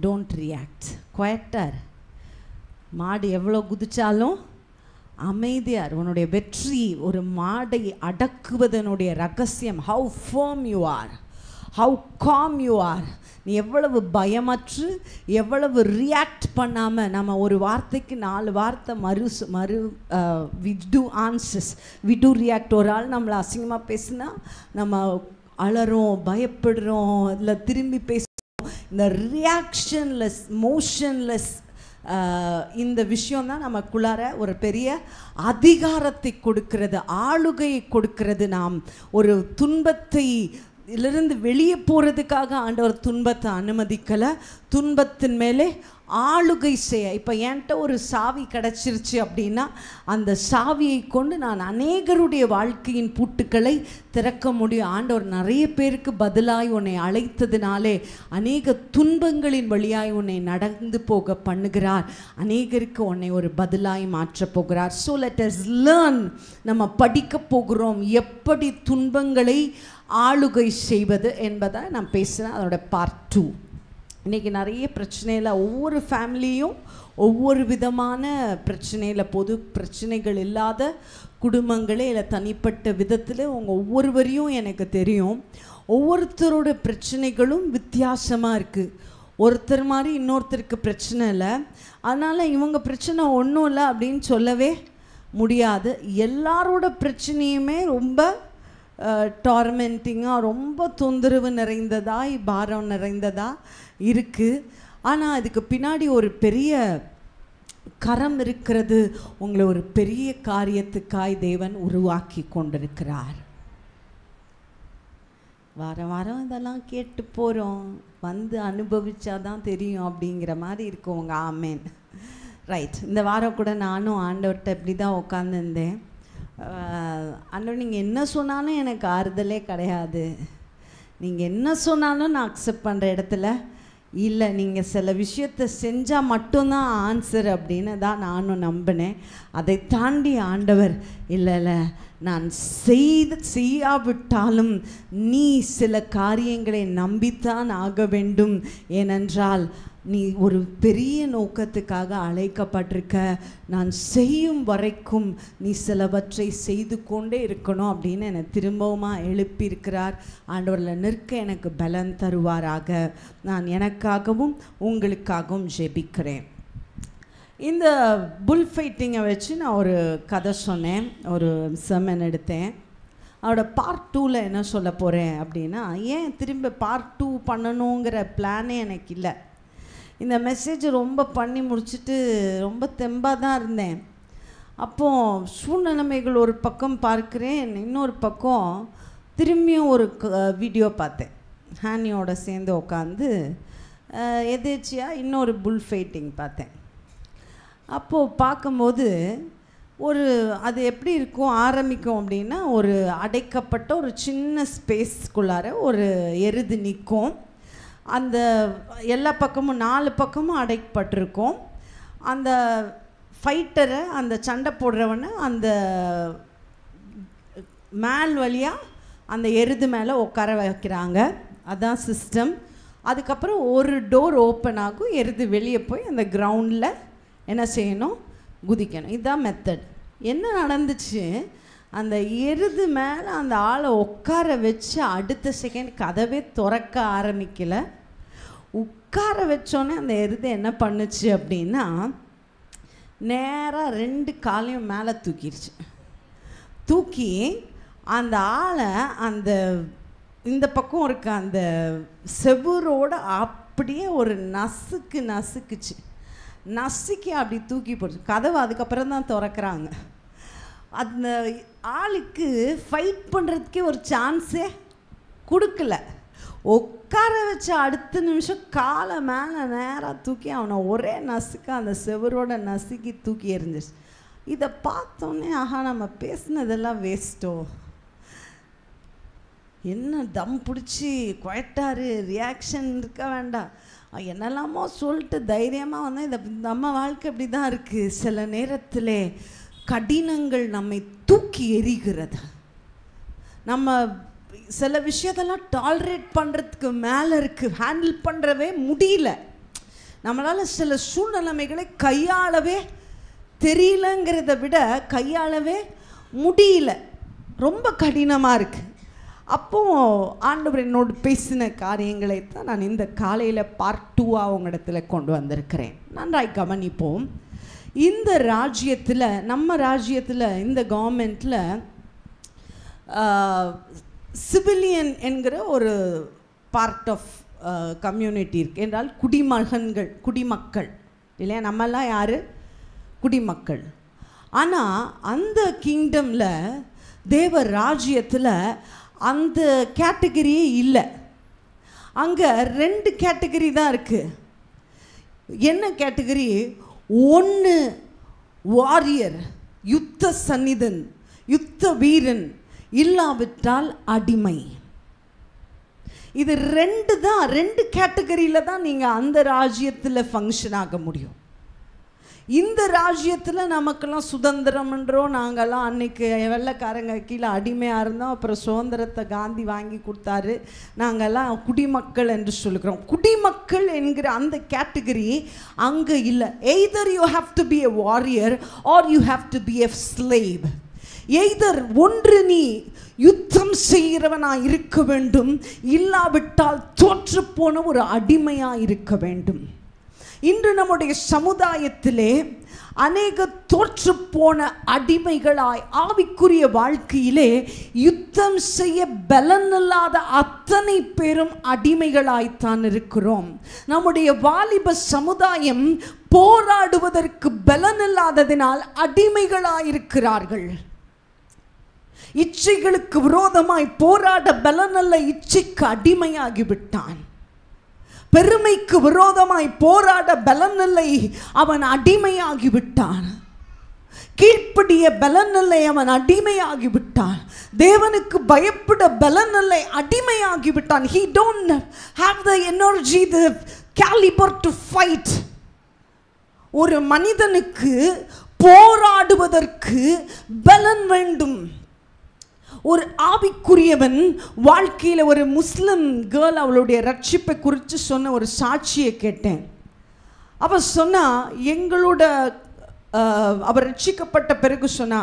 Don't react, குவைட்டார். மாடு எவ்வளோ குதிச்சாலும் அமைதியார். உன்னுடைய வெற்றி ஒரு மாடை அடக்குவதனுடைய ரகசியம். How firm you are, how calm you are. நீ எவ்வளவு பயமற்று எவ்வளவு ரியாக்ட் பண்ணாமல், நம்ம ஒரு வார்த்தைக்கு 4 வார்த்தை we do answers, we do react. ஒரு ஆள் நம்மளை அசிங்கமாக பேசுனா நம்ம அலறோம், பயப்படுறோம், இல்லை திரும்பி பேசுகிறோம். இந்த ரியாக்ஷன்லெஸ், மோஷன்லெஸ் இந்த விஷயம்தான் நமக்குள்ளார ஒரு பெரிய அதிகாரத்தை கொடுக்கிறது, ஆளுகையை கொடுக்கிறது. நாம் ஒரு துன்பத்தை இலிருந்து வெளியே போகிறதுக்காக ஆண்டவர் துன்பத்தை அனுமதிக்கலை, துன்பத்தின் மேலே ஆளுகை செய்ய. இப்போ என்கிட்ட ஒரு சாவி கிடச்சிருச்சு அப்படின்னா அந்த சாவியை கொண்டு நான் அநேகருடைய வாழ்க்கையின் பூட்டுக்களை திறக்க முடியும். ஆண்டவர் நிறைய பேருக்கு பதிலாய் உன்னை அழைத்ததினாலே அநேக துன்பங்களின் வழியாய் உன்னை நடந்து போக பண்ணுகிறார். அநேகருக்கு உன்னை ஒரு பதிலாய் மாற்றப் போகிறார். So let us learn. நம்ம படிக்க போகிறோம் எப்படி துன்பங்களை ஆளுகை செய்வது என்பதை நான் பேசுகிறேன். அதோட பார்ட் 2. இன்றைக்கி நிறைய பிரச்சனையில் ஒவ்வொரு ஃபேமிலியும் ஒவ்வொரு விதமான பிரச்சனையில், பொது பிரச்சனைகள் இல்லாத குடும்பங்களே இல்லை தனிப்பட்ட விதத்தில் உங்கள் ஒவ்வொருவரையும் எனக்கு தெரியும். ஒவ்வொருத்தரோட பிரச்சனைகளும் வித்தியாசமாக இருக்குது. ஒருத்தர் மாதிரி இன்னொருத்தருக்கு பிரச்சனை இல்லை, அதனால் இவங்க பிரச்சனை ஒன்றும் இல்லை அப்படின்னு சொல்லவே முடியாது. எல்லாரோட பிரச்சனையுமே ரொம்ப டார்மெண்டிங்காக, ரொம்ப தொந்தரவு நிறைந்ததாக, பாரம் நிறைந்ததாக இருக்குது. ஆனால் அதுக்கு பின்னாடி ஒரு பெரிய கரம் இருக்கிறது. உங்களை ஒரு பெரிய காரியத்துக்காய் தேவன் உருவாக்கி கொண்டிருக்கிறார். வாரம் வாரம் இதெல்லாம் கேட்டு போகிறோம், வந்து அனுபவிச்சாதான் தெரியும் அப்படிங்கிற மாதிரி இருக்கும் உங்க. ஆமேன். ரைட். இந்த வாரம் கூட நானும் ஆண்டவர்கிட்ட இப்படி தான் உட்காந்துருந்தேன். ஆண்டவர், நீங்கள் என்ன சொன்னாலும் எனக்கு ஆறுதலே கிடையாது, நீங்கள் என்ன சொன்னாலும் நான் அக்செப்ட் பண்ணுற இடத்துல இல்லை, நீங்கள் சில விஷயத்தை செஞ்சால் மட்டும்தான் ஆன்சர் அப்படின்னு தான் நானும் நம்பினேன். அதை தாண்டி ஆண்டவர் இல்லை இல்லை, நான் செய்யாவிட்டாலும் நீ சில காரியங்களை நம்பித்தான் ஆக வேண்டும், ஏனென்றால் நீ ஒரு பெரிய நோக்கத்துக்காக அழைக்கப்பட்டிருக்க, நான் செய்யும் வரைக்கும் நீ சிலவற்றை செய்து கொண்டே இருக்கணும் அப்படின்னு என்னை திரும்பவுமா எழுப்பியிருக்கிறார். ஆண்டவரில் நிற்க எனக்கு பலன் தருவாராக. நான் எனக்காகவும் உங்களுக்காகவும் ஜெபிக்கிறேன். இந்த புல் ஃபைட்டிங்கை வச்சு நான் ஒரு கதை சொன்னேன், ஒரு செர்மன் எடுத்தேன். அதோட பார்ட் 2ல் என்ன சொல்ல போகிறேன் அப்படின்னா, ஏன் திரும்ப பார்ட் 2 பண்ணணுங்கிற பிளானே எனக்கு இல்லை. இந்த மெசேஜ் ரொம்ப பண்ணி முடிச்சுட்டு ரொம்ப தெம்பாக தான் இருந்தேன். அப்போது சூழ்நிலைமைகள் ஒரு பக்கம் பார்க்குறேன், இன்னொரு பக்கம் திரும்பியும் ஒரு வீடியோ பார்த்தேன். ஹானியோட சேர்ந்து உட்காந்து எதேச்சியாக இன்னொரு புல் ஃபைட்டிங் பார்த்தேன். அப்போது பார்க்கும்போது அது எப்படி இருக்கும், ஆரம்பிக்கும் அப்படின்னா, ஒரு அடைக்கப்பட்ட ஒரு சின்ன ஸ்பேஸ்க்குள்ளார ஒரு எருது நிற்கும். அந்த எல்லா பக்கமும் 4 பக்கமும் அடைக்கப்பட்டிருக்கும். அந்த ஃபைட்டரை, அந்த சண்டை போடுறவனை அந்த மேல் வழியாக அந்த எருது மேலே உட்கார வைக்கிறாங்க. அதுதான் சிஸ்டம். அதுக்கப்புறம் ஒரு டோர் ஓப்பன் ஆகும், எருது வெளியே போய் அந்த கிரவுண்டில் என்ன செய்யணும், குதிக்கணும். இதுதான் மெத்தட். என்ன நடந்துச்சு, அந்த எருது மேலே அந்த ஆளை உட்கார வச்சு அடுத்த செகண்ட் கதவே திறக்க ஆரம்பிக்கல. உட்கார வச்சோன்னே அந்த எருது என்ன பண்ணுச்சு அப்படின்னா, நேராக 2 காலையும் மேலே தூக்கிடுச்சு. தூக்கி அந்த ஆளை அந்த இந்த பக்கம் இருக்க அந்த செவுரோட அப்படியே ஒரு நசுக்குச்சு. நசுக்கி அப்படி தூக்கி போடுச்சு. கதவை அதுக்கப்புறம் தான் திறக்கிறாங்க. அந்த ஆளுக்கு ஃபைட் பண்ணுறதுக்கே ஒரு சான்ஸே கொடுக்கல. உட்கார வச்ச அடுத்த நிமிஷம் காலை மேலே நேராக தூக்கி அவனை ஒரே நசுக்க அந்த செவரோட நசுக்கி தூக்கி எறிஞ்சிச்சு. இதை பார்த்தோன்னே, ஆஹா, நம்ம பேசினதெல்லாம் வேஸ்ட்டோ, என்ன தம் பிடிச்சி குவைட்டாரு, ரியாக்ஷன் இருக்க வேண்டாம், என்னெல்லாமோ சொல்லிட்டு தைரியமாக வந்தால் இதை நம்ம வாழ்க்கை இப்படி தான் இருக்குது. சில நேரத்தில் கடினங்கள் நம்மை தூக்கி எறிகிறது. நம்ம சில விஷயத்தெல்லாம் டாலரேட் பண்ணுறதுக்கு மேலே இருக்குது, ஹேண்டில் பண்ணுறவே முடியல. நம்மளால் சில சூழ்நிலைமைகளை கையாளவே தெரியலங்கிறத விட கையாளவே முடியல, ரொம்ப கடினமாக இருக்குது. அப்போது ஆண்டவர் என்னோடு பேசின காரியங்களை தான் நான் இந்த காலையில் பார்ட் 2 உங்களிடத்தில் கொண்டு வந்திருக்கிறேன். நன்றாய் கவனிப்போம். இந்த ராஜ்யத்தில், நம்ம ராஜ்யத்தில், இந்த கவர்மெண்ட்டில் சிவிலியன் என்கிற ஒரு பார்ட் ஆஃப் கம்யூனிட்டி இருக்குது. என்றால் குடிமக்கள் இல்லையா? நம்மெல்லாம் யார்? குடிமக்கள். ஆனால் அந்த கிங்டமில், தேவ ராஜ்யத்தில் அந்த கேட்டகரியே இல்லை. அங்கே 2 கேட்டகரி தான் இருக்குது. என்ன கேட்டகரி? ஒன்று வாரியர், யுத்த சந்நிதன், யுத்த வீரன், இல்லாவிட்டால் அடிமை. இது 2 தான், 2 கேட்டகரியில் தான் நீங்கள் அந்த ராஜ்யத்தில் ஃபங்க்ஷன் ஆக முடியும். இந்த ராஜ்யத்தில் நமக்கெல்லாம் சுதந்திரம்ன்றோம். நாங்கள்லாம் அன்றைக்கி வெள்ளைக்காரங்க கீழே அடிமையாக இருந்தோம். அப்புறம் சுதந்திரத்தை காந்தி வாங்கி கொடுத்தாரு. நாங்கள்லாம் குடிமக்கள் என்று சொல்லுகிறோம். குடிமக்கள் என்கிற அந்த கேட்டகரி அங்கே இல்லை. Either you have to be a warrior or you have to be a slave. எய்தர் ஒன்று நீ யுத்தம் செய்கிறவனாக இருக்க வேண்டும், இல்லாவிட்டால் தோற்று போன ஒரு அடிமையாக இருக்க வேண்டும். இன்று நம்முடைய சமுதாயத்திலே அநேக தோற்று போன அடிமைகளாய், ஆவிக்குரிய வாழ்க்கையிலே யுத்தம் செய்ய பலனில்லாத அத்தனை பேரும் அடிமைகளாய்த்தான் இருக்கிறோம். நம்முடைய வாலிப சமுதாயம் போராடுவதற்கு பலனில்லாததினால் அடிமைகளாயிருக்கிறார்கள். இச்சைகளுக்கு விரோதமாய் போராட பலனல்ல இச்சைக்கு அடிமையாகிவிட்டான். பெருமைக்கு விரோதமாய் போராட பலனில்லை, அவன் அடிமையாகிவிட்டான். கீழ்ப்படிய பலனில்லை, அவன் அடிமையாகிவிட்டான். தேவனுக்கு பயப்பட பலனில்லை, அடிமையாகிவிட்டான். He don't have the energy, the caliber to fight. ஒரு மனிதனுக்கு போராடுவதற்கு பலன் வேண்டும். ஒரு ஆவிக்குரியவன் வாழ்க்கையில், ஒரு முஸ்லிம் கேர்ள் அவளுடைய ரட்சிப்பை குறித்து சொன்ன ஒரு சாட்சியை கேட்டேன். அவள் சொன்னா, எங்களோட அவர் ரட்சிக்கப்பட்ட பிறகு சொன்னா,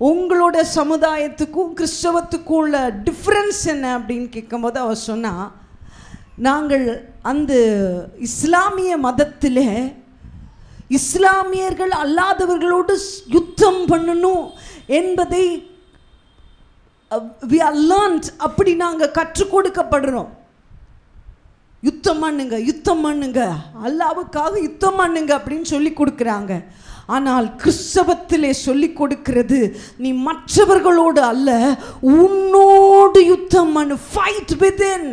உங்களோட சமுதாயத்துக்கும் கிறிஸ்தவத்துக்கும் உள்ள டிஃப்ரென்ஸ் என்ன அப்படின்னு கேட்கும்போது அவள் சொன்னா, நாங்கள் அந்த இஸ்லாமிய மதத்தில் இஸ்லாமியர்கள் அல்லாதவர்களோடு யுத்தம் பண்ணணும் என்பதை we are learned. அப்படி நாங்கள் கற்றுக் கொடுக்கப்படுறோம். யுத்தம் பண்ணுங்க, யுத்தம் பண்ணுங்க, அல்லாவுக்காக யுத்தம் பண்ணுங்க அப்படின்னு சொல்லி கொடுக்குறாங்க. ஆனால் கிறிஸ்தவத்திலே சொல்லி கொடுக்கிறது, நீ மற்றவர்களோடு அல்ல, உன்னோடு யுத்தம் பண்ணு. Fight within.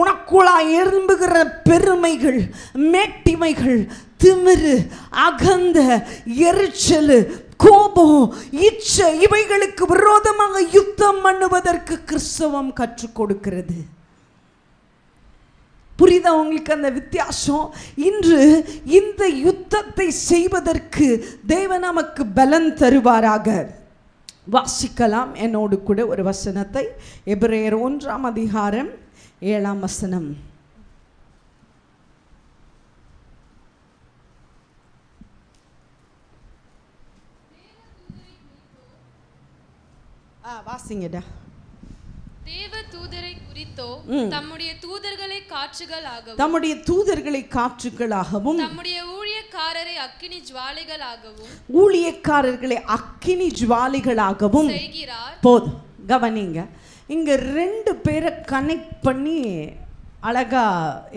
உனக்குள்ளா எழும்புகிற பெருமைகள், மேட்டிமைகள், திமிரு, அகந்த, எரிச்சல், கோபம், இச்சை, இவைகளுக்கு விரோதமாக யுத்தம் பண்ணுவதற்கு கிறிஸ்தவம் கற்றுக் கொடுக்கிறது. புரியுதா உங்களுக்கு அந்த வித்தியாசம்? இன்று இந்த யுத்தத்தை செய்வதற்கு தேவன் நமக்கு பலன் தருவாராக. வாசிக்கலாம் என்னோடு கூட ஒரு வசனத்தை. எபிரேயர் 1 அதிகாரம் 7 வசனம். வாசிங்கடா. தேவ தூதரை குறித்தோ தம்முடைய தூதர்களை காற்றுகளாகவும், தம்முடைய தூதர்களை காற்றுகளாகவும், தம்முடைய ஊழியக்காரரை அக்கினி ஜுவாலைகளாகவும், ஊழியக்காரர்களை அக்கினி ஜுவாலைகளாகவும் செய்கிறார். போதும், கவனிங்க. இங்க 2 பேரை கனெக்ட் பண்ணி அழகா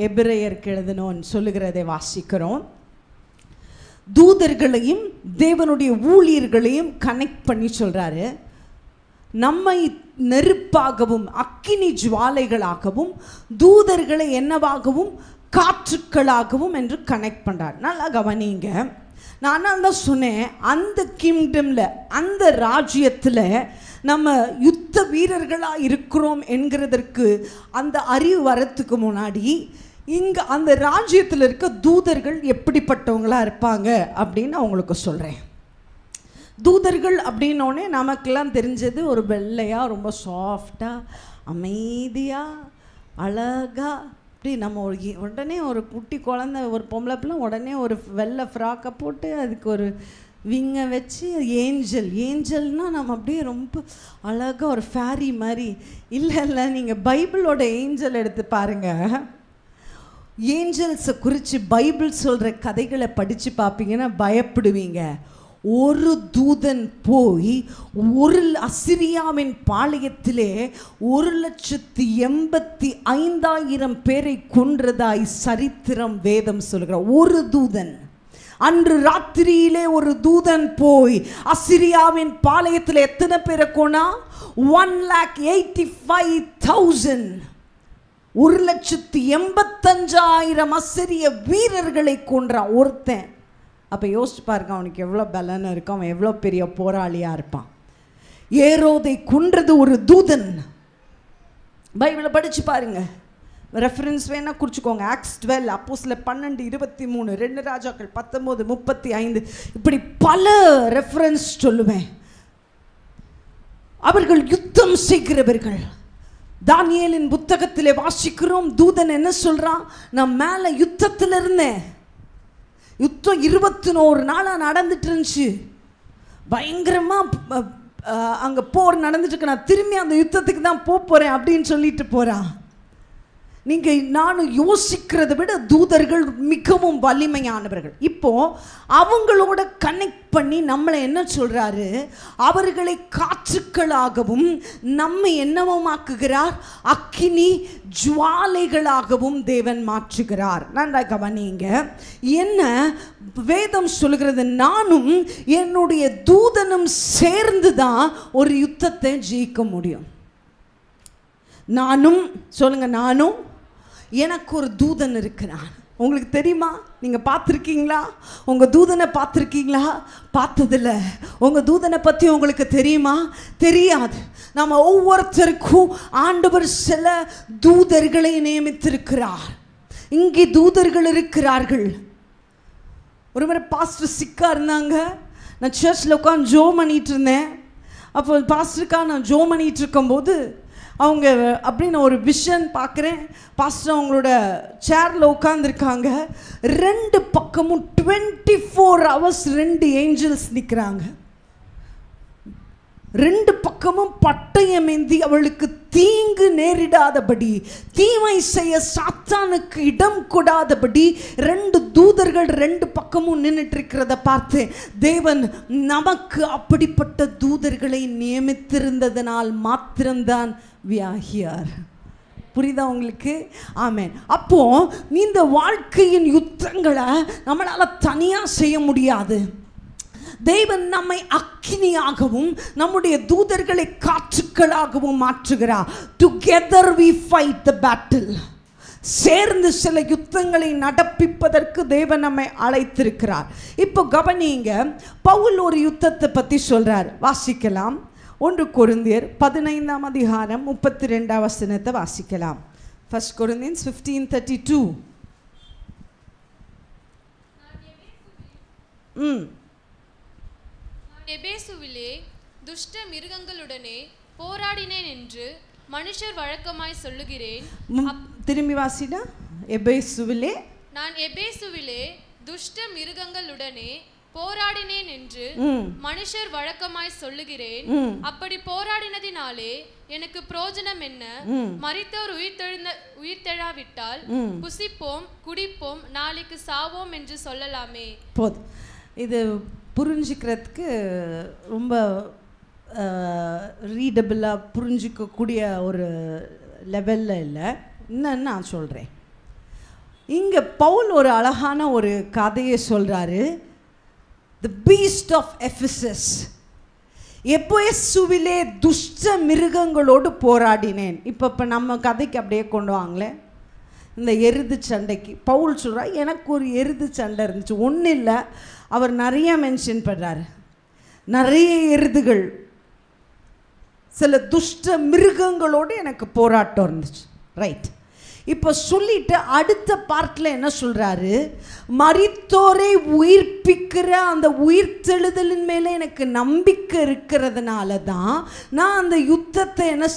எபிரேயருக்கு எழுதணும்னு சொல்லுகிறதை வாசிக்கிறோம். தூதர்களையும் தேவனுடைய ஊழியர்களையும் கனெக்ட் பண்ணி சொல்றாரு. நம்மை நெருப்பாகவும் அக்கினி ஜுவாலைகளாகவும், தூதர்களை என்னவாகவும் காற்றுக்களாகவும் என்று கனெக்ட் பண்ணுறார். நல்லா கவனிங்க. நான் தான் சொன்னேன், அந்த கிங்டமில், அந்த ராஜ்யத்தில் நம்ம யுத்த வீரர்களாக இருக்கிறோம் என்கிறதற்கு அந்த அறிவு வரத்துக்கு முன்னாடி இங்கே அந்த ராஜ்யத்தில் இருக்க தூதர்கள் எப்படிப்பட்டவங்களாக இருப்பாங்க அப்படின்னு அவங்களுக்கு சொல்கிறேன். தூதர்கள் அப்படின்னோடனே நமக்கெல்லாம் தெரிஞ்சது ஒரு வெள்ளையாக, ரொம்ப சாஃப்டாக, அமைதியாக, அழகாக, அப்படி நம்ம உடனே ஒரு குட்டி குழந்தை, ஒரு பொம்பளை பிள்ளை உடனே ஒரு வெள்ளை ஃப்ராக்கை போட்டு அதுக்கு ஒரு விங்கை வச்சு ஏஞ்சல்னால் நம்ம அப்படியே ரொம்ப அழகாக ஒரு ஃபேரி மாதிரி. இல்லை நீங்கள் பைபிளோட ஏஞ்சல் எடுத்து பாருங்கள். ஏஞ்சல்ஸை குறித்து பைபிள் சொல்கிற கதைகளை படித்து பார்ப்பீங்கன்னா பயப்படுவீங்க. ஒரு தூதன் போய் அசிரியாவின் பாளையத்திலே 1,85,000 பேரை கொன்றதாய் சரித்திரம் வேதம் சொல்கிறார். ஒரு தூதன். அன்று ராத்திரியிலே ஒரு தூதன் போய் அசிரியாவின் பாளையத்தில் எத்தனை பேரை கொன்னா? 1,85,000. 1,85,000 அசிரிய வீரர்களை கொன்றான் ஒருத்தன். அப்போ யோசிச்சு பாருங்க, அவனுக்கு எவ்வளோ பலன்னு இருக்கும், அவன் எவ்வளோ பெரிய போராளியாக இருப்பான். ஏரோதை கொன்றது ஒரு தூதன். பைபிளை படித்து பாருங்க, ரெஃபரன்ஸ் வேணா குறிச்சிக்கோங்க. ஆக்ஸ் 12, அப்போஸ்தலர் 12:23, 2 ராஜாக்கள் 19:35, இப்படி பல ரெஃபரன்ஸ் சொல்லுவேன். அவர்கள் யுத்தம் செய்கிறவர்கள். தானியேலின் புத்தகத்திலே வாசிக்கிறோம், தூதன் என்ன சொல்றான்? நான் மேலே யுத்தத்தில் இருந்தேன். யுத்தம் 21 நாளாக நடந்துட்டு இருந்துச்சு. பயங்கரமாக அங்கே போர் நடந்துட்டு இருக்கு. நான் திரும்பி அந்த யுத்தத்துக்கு தான் போகிறேன் அப்படின்னு சொல்லிட்டு போகிறான். நீங்கள் நானும் யோசிக்கிறத விட தூதர்கள் மிகவும் வலிமையானவர்கள். இப்போ அவங்களோட கனெக்ட் பண்ணி நம்மளை என்ன சொல்றாரு? அவர்களை காற்றுக்களாகவும் நம்மை என்னவுமாக்குகிறார்? அக்கினி ஜுவாலைகளாகவும் தேவன் மாற்றுகிறார். நன்றாக கவனிங்க. என்ன வேதம் சொல்கிறது? நானும் என்னுடைய தூதனும் சேர்ந்து தான் ஒரு யுத்தத்தை ஜெயிக்க முடியும். நானும் சொல்லுங்க, நானும் எனக்கு ஒரு தூதன் இருக்கிறான். உங்களுக்கு தெரியுமா? நீங்கள் பார்த்துருக்கீங்களா? உங்கள் தூதனை பார்த்துருக்கீங்களா? பார்த்ததில்ல. உங்கள் தூதனை பற்றி உங்களுக்கு தெரியுமா? தெரியாது. நம்ம ஒவ்வொருத்தருக்கும் ஆண்டவர் சில தூதர்களை நியமித்திருக்கிறார். இங்கே தூதர்கள் இருக்கிறார்கள். ஒரு முறை பாஸ்டர் சிக்கா இருந்தாங்க. நான் சர்ச்சில் உட்காந்து ஜோ பண்ணிகிட்டு இருந்தேன். அப்போ பாஸ்டருக்காக நான் ஜோ பண்ணிகிட்டு இருக்கும்போது அவங்க அப்படின்னு ஒரு விஷன் பார்க்குறேன். பாஸ்டர் அவங்களோட சேரில் உட்காந்துருக்காங்க. 2 பக்கமும் 24 hours 2 ஏஞ்சல்ஸ் நிற்கிறாங்க. 2 பக்கமும் பட்டயமேந்தி அவளுக்கு தீங்கு நேரிடாதபடி, தீமை செய்ய சாத்தானுக்கு இடம் கொடாதபடி 2 தூதர்கள் 2 பக்கமும் நின்றுட்டு இருக்கிறத பார்த்து தேவன் நமக்கு அப்படிப்பட்ட தூதர்களை நியமித்திருந்ததனால் மாத்திரம்தான் we are here. புரியுதா உங்களுக்கு? ஆமென். அப்போ இந்த வாழ்க்கையின் யுத்தங்களை நம்மளால தனியா செய்ய முடியாது. தேவன் நம்மை அக்கினியாகவும் நம்முடைய தூதர்களை காற்றுக்களாகவும் மாற்றுகிறார். Together we fight the battle. சேர்ந்து சில யுத்தங்களை நடப்பிப்பதற்கு தேவன் நம்மை அழைத்திருக்கிறார். இப்போ கவனிங்க, பவுல் ஒரு யுத்தத்தை பற்றி சொல்றார். வாசிக்கலாம். 1 கொரிந்தியர் 15ஆம் அதிகாரம் 32ஆம் வசனத்தை வாசிக்கலாம். 1 Corinthians 15:32. எபேசுவிலே துஷ்ட மிருகங்களுடனே போராடினேன் என்று மனுஷர் வழக்கமாய் சொல்லுகிறேன். திரும்பி வாசிடா. எபேசுவிலே நான் எபேசுவிலே துஷ்ட மிருகங்களுடனே போராடினேன் என்று மனுஷர் வழக்கமாய் சொல்லுகிறேன். அப்படி போராடினதினாலே எனக்கு பிரயோஜனம் என்ன? மரித்தோர் உயிர்த்தெழாவிட்டால் புசிப்போம் குடிப்போம் நாளைக்கு சாவோம் என்று சொல்லலாமே. போதும். இது புரிஞ்சுக்கிறதுக்கு ரொம்ப ரீடபிளாக புரிஞ்சிக்கக்கூடிய ஒரு லெவலில் இல்லை. என்னன்னு நான் சொல்கிறேன். இங்கே பவுல் ஒரு அழகான ஒரு கதையை சொல்கிறாரு. The beast of Ephesus. எபேசுவிலே துஷ்ட மிருகங்களோடு போராடினேன். இப்போ நம்ம கதைக்கு அப்படியே கொண்டு வாங்களேன். இந்த எருது சண்டைக்கு பவுல் சொல்கிறார், எனக்கு ஒரு எருது சண்டை இருந்துச்சு. ஒன்றும் இல்லை, அவர் நிறைய மென்ஷன் பண்ணுறாரு. நிறைய எருதுகள், சில துஷ்ட மிருகங்களோடு எனக்கு போராட்டம் இருந்துச்சு. ரைட். இப்போ சொல்லிட்டு அடுத்த பார்ட்டில் என்ன சொல்கிறாரு, மரித்தோரை உயிர்ப்பிக்கிற அந்த உயிர்த்தெழுதலின் மேலே எனக்கு நம்பிக்கை இருக்கிறதுனால தான் நான் அந்த யுத்தத்தை என்ன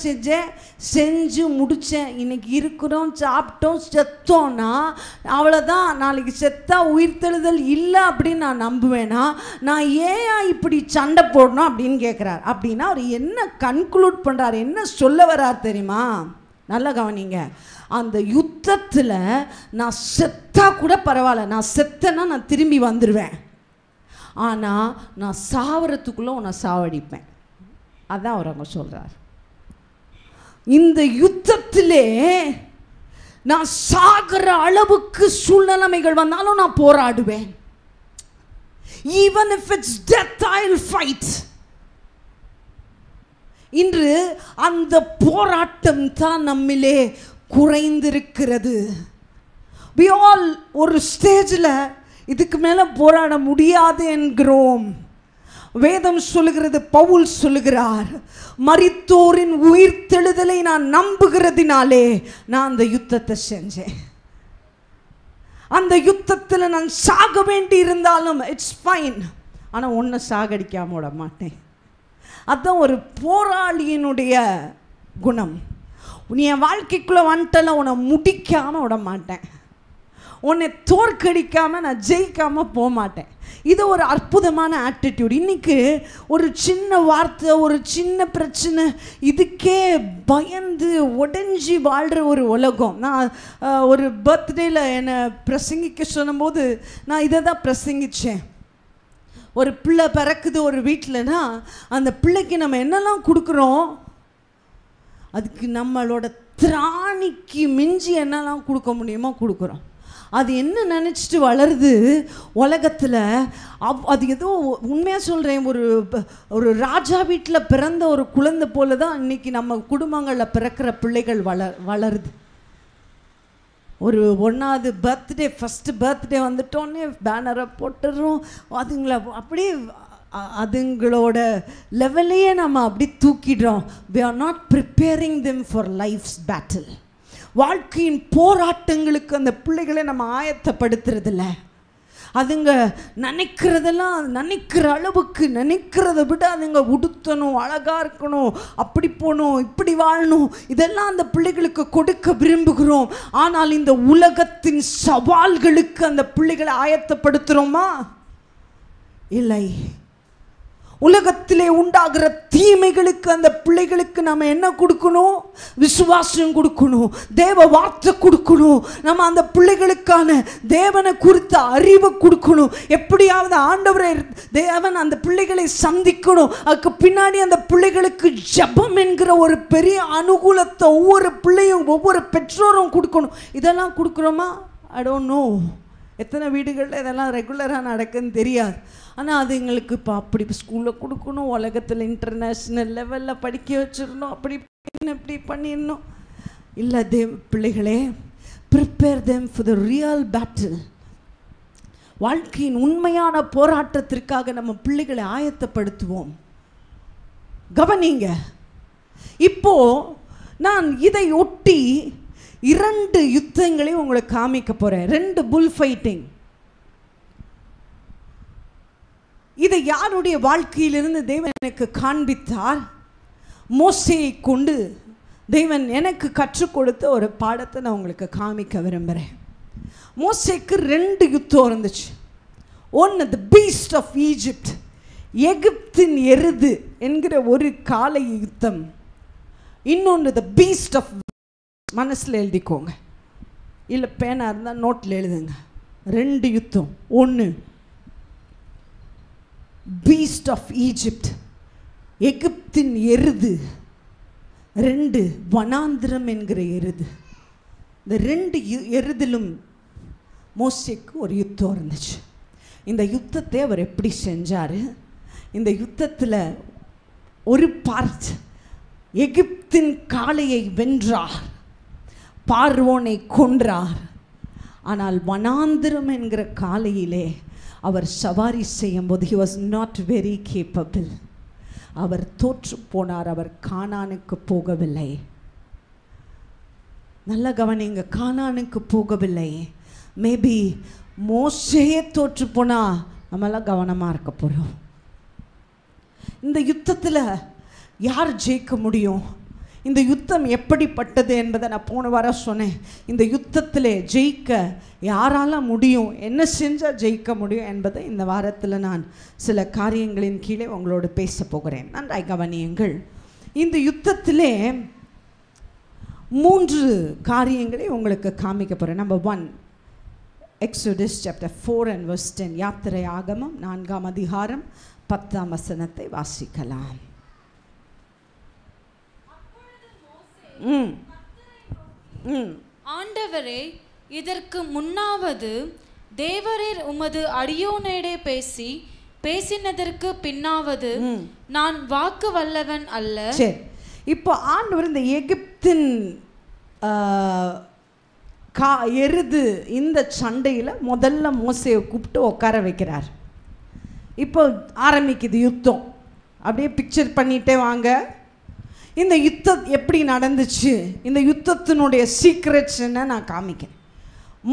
செஞ்சு முடித்தேன். இன்னைக்கு இருக்கிறோம், சாப்பிட்டோம், செத்தோன்னா அவ்வளோதான். நாளைக்கு செத்தா உயிர்த்தெழுதல் இல்லை அப்படின்னு நான் நம்புவேனா? நான் ஏன் இப்படி சண்டை போடணும் அப்படின்னு கேட்குறார். அப்படின்னா அவர் என்ன கன்க்ளூட் பண்ணுறார், என்ன சொல்ல வர்றார் தெரியுமா? நல்லா கவனிங்க. அந்த யுத்தத்தில் நான் செத்தா கூட பரவாயில்ல, நான் செத்தேன்னா நான் திரும்பி வந்துடுவேன், ஆனால் நான் சாவறதுக்குள்ளே உன்னை சாவடிப்பேன். அதான் அவர் அங்கே சொல்கிறார். இந்த யுத்தத்திலே நான் சாகிற அளவுக்கு சூழ்நிலைமைகள் வந்தாலும் நான் போராடுவேன். Even if it's death, I'll fight. இன்று அந்த போராட்டம் தான் நம்மிலே குறைந்திருக்கிறது. we all ஒரு ஸ்டேஜில் இதுக்கு மேலே போராட முடியாது என்கிறோம். வேதம் சொல்லுகிறது, பவுல் சொல்லுகிறார், மரித்தோரின் உயிர்த்தெழுதலை நான் நம்புகிறதினாலே நான் அந்த யுத்தத்தை செஞ்சேன். அந்த யுத்தத்தில் நான் சாக வேண்டி இருந்தாலும் இட்ஸ் ஃபைன், ஆனால் ஒன்றை சாகடிக்காம விட மாட்டேன். அதுதான் ஒரு போராளியினுடைய குணம். நீ என் வாழ்க்கைக்குள்ளே வந்துட்டல, உன்னை முடிக்காமல் விட மாட்டேன், உன்னை தோற்கடிக்காமல் நான் ஜெயிக்காமல் போக மாட்டேன். இது ஒரு அற்புதமான ஆட்டிடியூட். இன்றைக்கி ஒரு சின்ன வார்த்தை, ஒரு சின்ன பிரச்சனை, இதுக்கே பயந்து உடஞ்சி வாழ்கிற ஒரு உலகம். நான் ஒரு பர்த்டேயில் என்னை பிரசங்கிக்க சொல்லும்போது நான் இதை தான் பிரசங்கித்தேன். ஒரு பிள்ளை பிறக்குது ஒரு வீட்டிலனா, அந்த பிள்ளைக்கு நம்ம என்னெல்லாம் கொடுக்குறோம், அதுக்கு நம்மளோட திராணிக்கு மிஞ்சி என்னெல்லாம் கொடுக்க முடியுமோ கொடுக்குறோம். அது என்ன நினச்சிட்டு வளருது உலகத்தில், அது ஏதோ உண்மையாக சொல்கிறேன், ஒரு ராஜா வீட்டில் பிறந்த ஒரு குழந்தை போல தான் இன்றைக்கி நம்ம குடும்பங்களில் பிறக்கிற பிள்ளைகள் வளருது. ஒரு 1வது பர்த்டே, ஃபஸ்ட்டு பர்த்டே வந்துட்டோன்னே பேனரை போட்டுடுறோம். அதுங்களை அப்படியே அதுங்களோட லெவலையே நம்ம அப்படி தூக்கிடுறோம். we are not preparing them for life's battle. வாழ்க்கையின் போராட்டங்களுக்கு அந்த பிள்ளைகளை நம்ம ஆயத்தப்படுத்துறதில்ல. அதுங்க நினைக்கிறதெல்லாம் நினைக்கிற அளவுக்கு, நினைக்கிறத விட அதுங்க உடுத்தணும், அழகாக இருக்கணும், அப்படி போகணும், இப்படி வாழணும், இதெல்லாம் அந்த பிள்ளைகளுக்கு கொடுக்க விரும்புகிறோம். ஆனால் இந்த உலகத்தின் சவால்களுக்கு அந்த பிள்ளைகளை ஆயத்தப்படுத்துகிறோமா? இல்லை. உலகத்திலே உண்டாகிற தீமைகளுக்கு அந்த பிள்ளைகளுக்கு நம்ம என்ன கொடுக்கணும்? விசுவாசம் கொடுக்கணும், தேவ வார்த்தை கொடுக்கணும், நம்ம அந்த பிள்ளைகளுக்கான தேவனை குறித்த அறிவை கொடுக்கணும். எப்படியாவது ஆண்டவரை தேவன் அந்த பிள்ளைகளை சந்திக்கணும். அதுக்கு பின்னாடி அந்த பிள்ளைகளுக்கு ஜெபம் என்கிற ஒரு பெரிய அனுகூலத்தை ஒவ்வொரு பிள்ளையும் ஒவ்வொரு பெற்றோரும் கொடுக்கணும். இதெல்லாம் கொடுக்குறோமா? I don't know. எத்தனை வீடுகளில் இதெல்லாம் ரெகுலராக நடக்குன்னு தெரியாது. ஆனால் அது எங்களுக்கு இப்போ அப்படி ஸ்கூலில் கொடுக்கணும், உலகத்தில் இன்டர்நேஷ்னல் லெவலில் படிக்க வச்சிடணும், அப்படி இப்படி பண்ணிடணும். இல்லை பிள்ளைகளே, prepare them for the real battle. வாழ்க்கையின் உண்மையான போராட்டத்திற்காக நம்ம பிள்ளைகளை ஆயத்தப்படுத்துவோம். கவனிங்க, இப்போ நான் இதை ஒட்டி 2 யுத்தங்களையும் உங்களுக்கு காமிக்க போகிறேன். 2 புல் ஃபைட்டிங். இதை யாருடைய வாழ்க்கையிலிருந்து தேவன் எனக்கு காண்பித்தார்? மோசேயை கொண்டு தேவன் எனக்கு கற்றுக் கொடுத்த ஒரு பாடத்தை நான் உங்களுக்கு காமிக்க விரும்புகிறேன். மோசேக்கு 2 யுத்தம் இருந்துச்சு. ஒன்று தி பீஸ்ட் ஆஃப் ஈஜிப்ட், எகிப்தின் எருது என்கிற ஒரு காலை யுத்தம். இன்னொன்று தி பீஸ்ட் ஆஃப், மனசில் எழுதிக்கோங்க, இல்லை பேனா இருந்தால் நோட்டில் எழுதுங்க. 2 யுத்தம். ஒன்று பீஸ்ட் ஆஃப் ஈஜிப்ட், எகிப்தின் எருது. 2 வனாந்திரம் என்கிற எருது. இந்த 2 எருதிலும் மோசேக்கு ஒரு யுத்தம் இருந்துச்சு. இந்த யுத்தத்தை அவர் எப்படி செஞ்சார்? இந்த யுத்தத்தில் ஒரு பார்ட் எகிப்தின் காளையை வென்றார், பார்வோனை கொன்றார். ஆனால் வனாந்திரம் என்கிற காளையிலே அவர் சவாரி செய்யும்போது he was not very capable. அவர் தோற்று போனார். அவர் கானானுக்கு போகவில்லை. நல்ல கவனிங்க, கானானுக்கு போகவில்லை. மேபி மோசேயே தோற்று போனா நம்மளாம் கவனமாக இருக்க போகிறோம். இந்த யுத்தத்தில் யார் ஜெயிக்க முடியும், இந்த யுத்தம் எப்படிப்பட்டது என்பதை நான் போன வாரம் சொன்னேன். இந்த யுத்தத்தில் ஜெயிக்க யாரால முடியும், என்ன செஞ்சால் ஜெயிக்க முடியும் என்பதை இந்த வாரத்தில் நான் சில காரியங்களின் கீழே உங்களோடு பேச போகிறேன். நன்றாய் கவனியுங்கள். இந்த யுத்தத்திலே 3 காரியங்களை உங்களுக்கு காமிக்க போகிறேன். Number 1, Exodus chapter 4 and verse 10. யாத்திரை ஆகமம் 4ஆம் அதிகாரம் 10ஆம் வசனத்தை வாசிக்கலாம். ஆண்டவரே, இதற்கு முன்னாவது தேவரீர் உமது அடியோனேடே பேசினதற்கு பின்னாவது நான் வாக்கு வல்லவன் அல்ல. சரி, இப்போ ஆண்டவர் இந்த எகிப்தின் எருது இந்த சண்டையில் முதல்ல மோசேயை கூப்பிட்டு உட்கார வைக்கிறார். இப்போ ஆரம்பிக்குது யுத்தம். அப்படியே பிக்சர் பண்ணிட்டே வாங்க. இந்த யுத்தம் எப்படி நடந்துச்சு, இந்த யுத்தத்தினுடைய சீக்ரெட்ஸ் என்ன நான் காமிக்கிறேன்.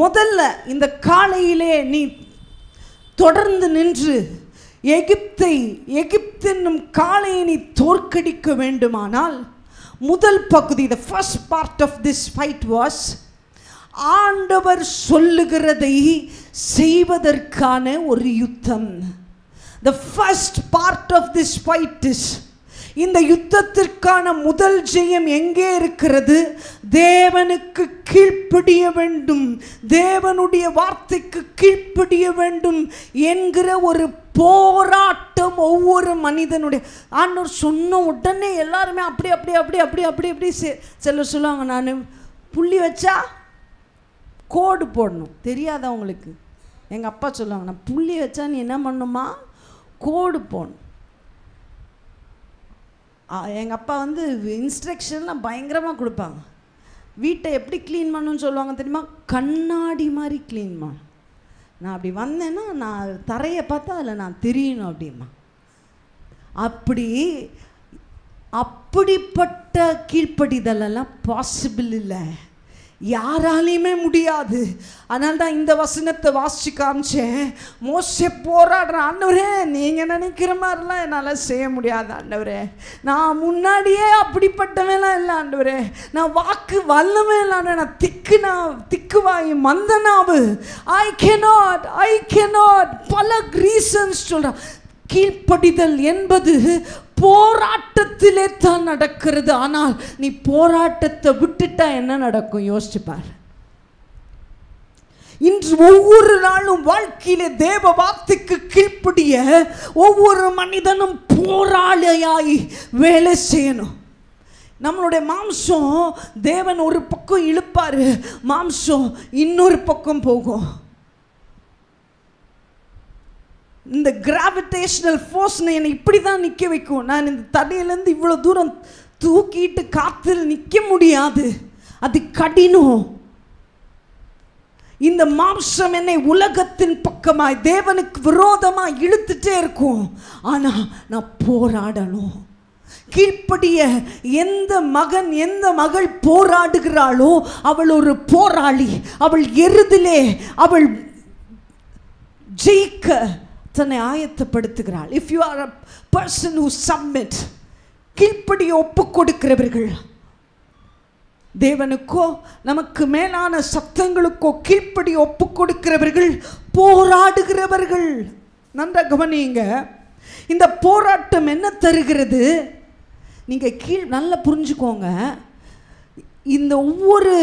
முதல்ல இந்த காலையிலே நீ தொடர்ந்து நின்று எகிப்தினும் காளையை நீ தோற்கடிக்க வேண்டுமானால் முதல் பகுதி, the first part of this fight was, ஆண்டவர் சொல்லுகிறதை செய்வதற்கான ஒரு யுத்தம். The first part of this fight is, இந்த யுத்தத்திற்கான முதல் ஜெயம் எங்கே இருக்கிறது? தேவனுக்கு கீழ்ப்படிய வேண்டும், தேவனுடைய வார்த்தைக்கு கீழ்ப்படிய வேண்டும் என்கிற ஒரு போராட்டம் ஒவ்வொரு மனிதனுடைய. ஆண்டவர் சொன்ன உடனே எல்லாருமே அப்படி அப்படி அப்படி அப்படி அப்படி அப்படி செல்ல சொல்லுவாங்க. நான் புள்ளி வச்சா கோடு போடணும், தெரியாதவங்களுக்கு. எங்கள் அப்பா சொல்லுவாங்க, நான் புள்ளி வச்சா நீ என்ன பண்ணுமா, கோடு போடணும். எங்கள் அப்பா வந்து இன்ஸ்ட்ரக்ஷன்லாம் பயங்கரமாக கொடுப்பாங்க. வீட்டை எப்படி க்ளீன் பண்ணணும்னு சொல்லுவாங்க தெரியுமா? கண்ணாடி மாதிரி க்ளீன் பண்ண. நான் அப்படி வந்தேன்னா நான் தரையை பார்த்தா அதில் நான் தெரியணும் அப்படிமா. அப்படிப்பட்ட கீழ்ப்படிதலெல்லாம் பாசிபிள் இல்லை, யாராலையுமே முடியாது. அதனால தான் இந்த வசனத்தை வாசிச்சு காமிச்சேன். மோசே போராடுற, ஆண்டவரே நீங்கள் நினைக்கிற மாதிரிலாம் என்னால் செய்ய முடியாது ஆண்டவரே, நான் முன்னாடியே அப்படிப்பட்டவெல்லாம் இல்லை ஆண்டவரே, நான் வாக்கு வல்லவே இல்லை, நான் திக்குவாய் மந்தனாவு, ஐ கேனாட் பல ரீசன்ஸ் சொல்கிறேன். கீழ்ப்படிதல் என்பது போராட்டத்திலே தான் நடக்கிறது. ஆனால் நீ போராட்டத்தை விட்டுட்டா என்ன நடக்கும் யோசிச்சுப்பார். இன்று ஒவ்வொரு நாளும் வாழ்க்கையிலே தேவ வார்த்தைக்கு கீழ்ப்படிய ஒவ்வொரு மனிதனும் போராளியாய் வேலை செய்யணும். நம்மளுடைய மாம்சம் தேவன் ஒரு பக்கம் இழுப்பாரு, மாம்சம் இன்னொரு பக்கம் போகும். இந்த கிராவிடேஷனல் ஃபோர்ஸ் என்னை இப்படி தான் நிற்க வைக்கும். நான் இந்த தடையிலேருந்து இவ்வளோ தூரம் தூக்கிட்டு காத்தில் நிற்க முடியாது, அது கடினம். இந்த மாம்சம் என்னை உலகத்தின் பக்கமாய் தேவனுக்கு விரோதமாக இழுத்துட்டே இருக்கும். ஆனால் நான் போராடணும். கீழ்ப்படிய எந்த மகன் எந்த மகள் போராடுகிறாளோ அவள் ஒரு போராளி. அவள் எருதிலே அவள் ஜெயிக்க தன்னை ஆயத்தப்படுத்துகிறாள். If you are a person who submit, கீழ்ப்படிய ஒப்பு கொடுக்கிறவர்கள், தேவனுக்கோ நமக்கு மேலான சத்தங்களுக்கோ கீழ்ப்படிய ஒப்பு கொடுக்கிறவர்கள், போராடுகிறவர்கள். நன்றா கவனிங்க, இந்த போராட்டம் என்ன தருகிறது? நீங்கள் நல்லா புரிஞ்சுக்கோங்க. இந்த ஒவ்வொரு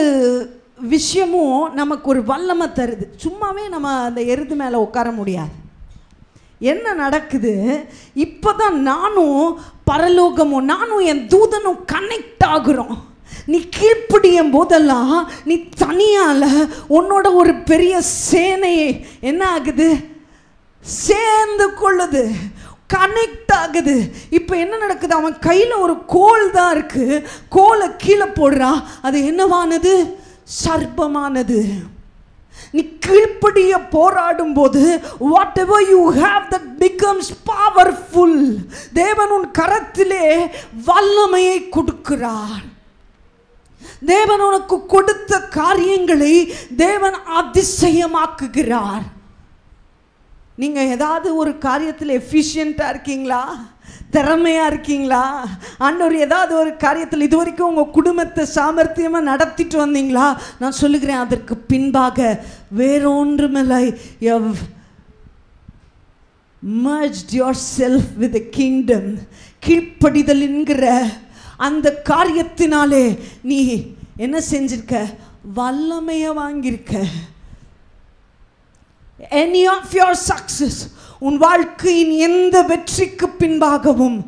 விஷயமும் நமக்கு ஒரு வல்லமை தருது. சும்மாவே நம்ம அந்த எருது மேலே உட்கார முடியாது. என்ன நடக்குது? இப்போ தான் நானும் பரலோகமும் நானும் என் தூதனும் கனெக்ட் ஆகுறோம். நீ கீழ்ப்படியும் போதெல்லாம் நீ தனியால் உன்னோட ஒரு பெரிய சேனையை என்ன ஆகுது, சேர்ந்து கொள்ளுது, கனெக்ட் ஆகுது. இப்போ என்ன நடக்குது? அவன் கையில் ஒரு கோல் தான் இருக்கு, கோலை கீழே போடுறான், அது என்னவானது? சர்ப்பமானது. நீ கீழ்ப்படிய போராடும் போது whatever you have that becomes powerful. தேவன் உன் கரத்திலே வல்லமையை கொடுக்கிறார். தேவன் உனக்கு கொடுத்த காரியங்களை தேவன் அதிசயமாக்குகிறார். நீங்க ஏதாவது ஒரு காரியத்தில் எஃபிஷியண்டா இருக்கீங்களா? திறமையா இருக்கீங்களா? ஆண்டவர் ஏதாவது ஒரு காரியத்தில் இதுவரைக்கும் உங்க குடும்பத்தை சாமர்த்தியமா நடத்திட்டு வந்தீங்களா? நான் சொல்லுகிறேன், அதற்கு பின்பாக வேறொன்றுமில்லை. merged yourself with the kingdom. கீழ்ப்படிதல் என்கிற அந்த காரியத்தினாலே நீ என்ன செஞ்சிருக்க? வல்லமையை வாங்கியிருக்க. any of your success, உன் வாழ்க்கையின் எந்த வெற்றிக்கு பின்பாகவும்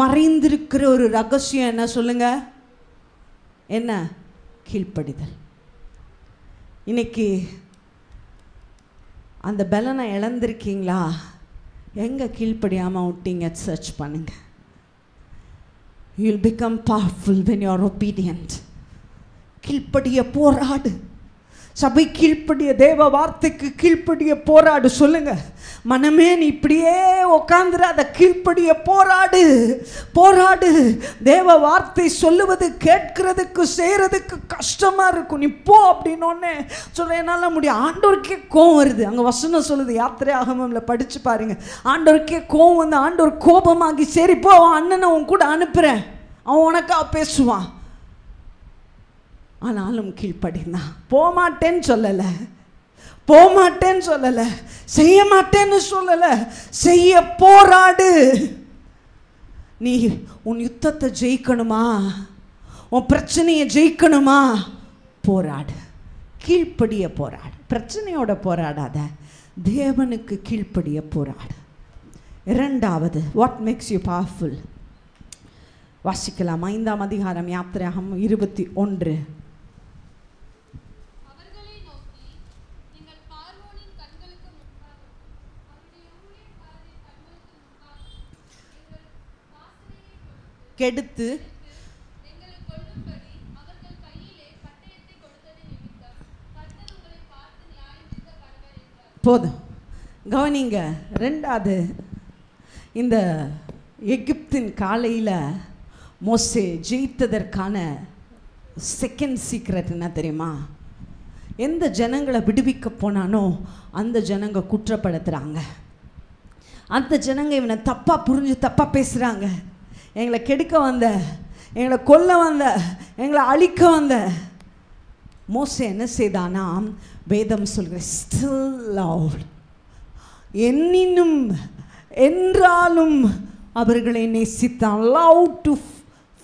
மறைந்திருக்கிற ஒரு ரகசியம் என்ன சொல்லுங்க? என்ன? கீழ்ப்படிதல். இன்னைக்கு அந்த பலனை இழந்திருக்கீங்களா? எங்க கீழ்ப்படியாம விட்டீங்க? சர்ச் பண்ணுங்க. you will become powerful when you are obedient. கீழ்ப்படிய போராடு. சபை கீழ்ப்படிய, தேவ வார்த்தைக்கு கீழ்ப்படிய போராடு. சொல்லுங்க, மனமே நீ இப்படியே உட்காந்துராத, கீழ்ப்படிய போராடு, போராடு. தேவ வார்த்தை சொல்லுவது கேட்கிறதுக்கு செய்யறதுக்கு கஷ்டமா இருக்கும். நீ போ அப்படின்னு சொல்ல என்னால முடியும். ஆண்டவருக்கே கோபம் வருது. அங்க வசனம் சொல்லுது, யாத்திரை ஆகமம்ல படிச்சு பாருங்க. ஆண்டவருக்கே கோபம் வந்து ஆண்டவர் கோபமாகி, சரி போ, அண்ணனை உன் கூட அனுப்புறேன், அவன் உனக்கா பேசுவான். ஆனாலும் கீழ்ப்படிந்தான். போமாட்டேன்னு சொல்லலை, போமாட்டேன்னு சொல்லலை, செய்ய மாட்டேன்னு சொல்லலை, செய்ய போராடு. நீ உன் யுத்தத்தை ஜெயிக்கணுமா? உன் பிரச்சனையை ஜெயிக்கணுமா? போராடு. கீழ்ப்படிய போராடு. பிரச்சனையோட போராடாத, தேவனுக்கு கீழ்ப்படிய போராடு. இரண்டாவது, வாட் மேக்ஸ் யூ பவர்ஃபுல்? வாசிக்கலாம். 5ஆம் அதிகாரம் யாத்திராகமம் 21. கெடுத்து போதும். கவனிங்க. ரெண்டாவது, இந்த எகிப்தின் காலையில் மோசே ஜெயித்ததற்கான செகண்ட் சீக்ரெட் என்ன தெரியுமா? எந்த ஜனங்களை விடுவிக்க போனானோ அந்த ஜனங்க குற்றப்படுத்துகிறாங்க. அந்த ஜனங்க இவனை தப்பாக புரிஞ்சு தப்பாக பேசுகிறாங்க. எங்களை கெடுக்க வந்த, எங்களை கொல்ல வந்த, எங்களை அழிக்க வந்த. மோசே என்ன செய்தானா? வேதம் சொல்கிற still loved, எண்ணினும் என்றாலும் அவர்களை நேசித்தான். love to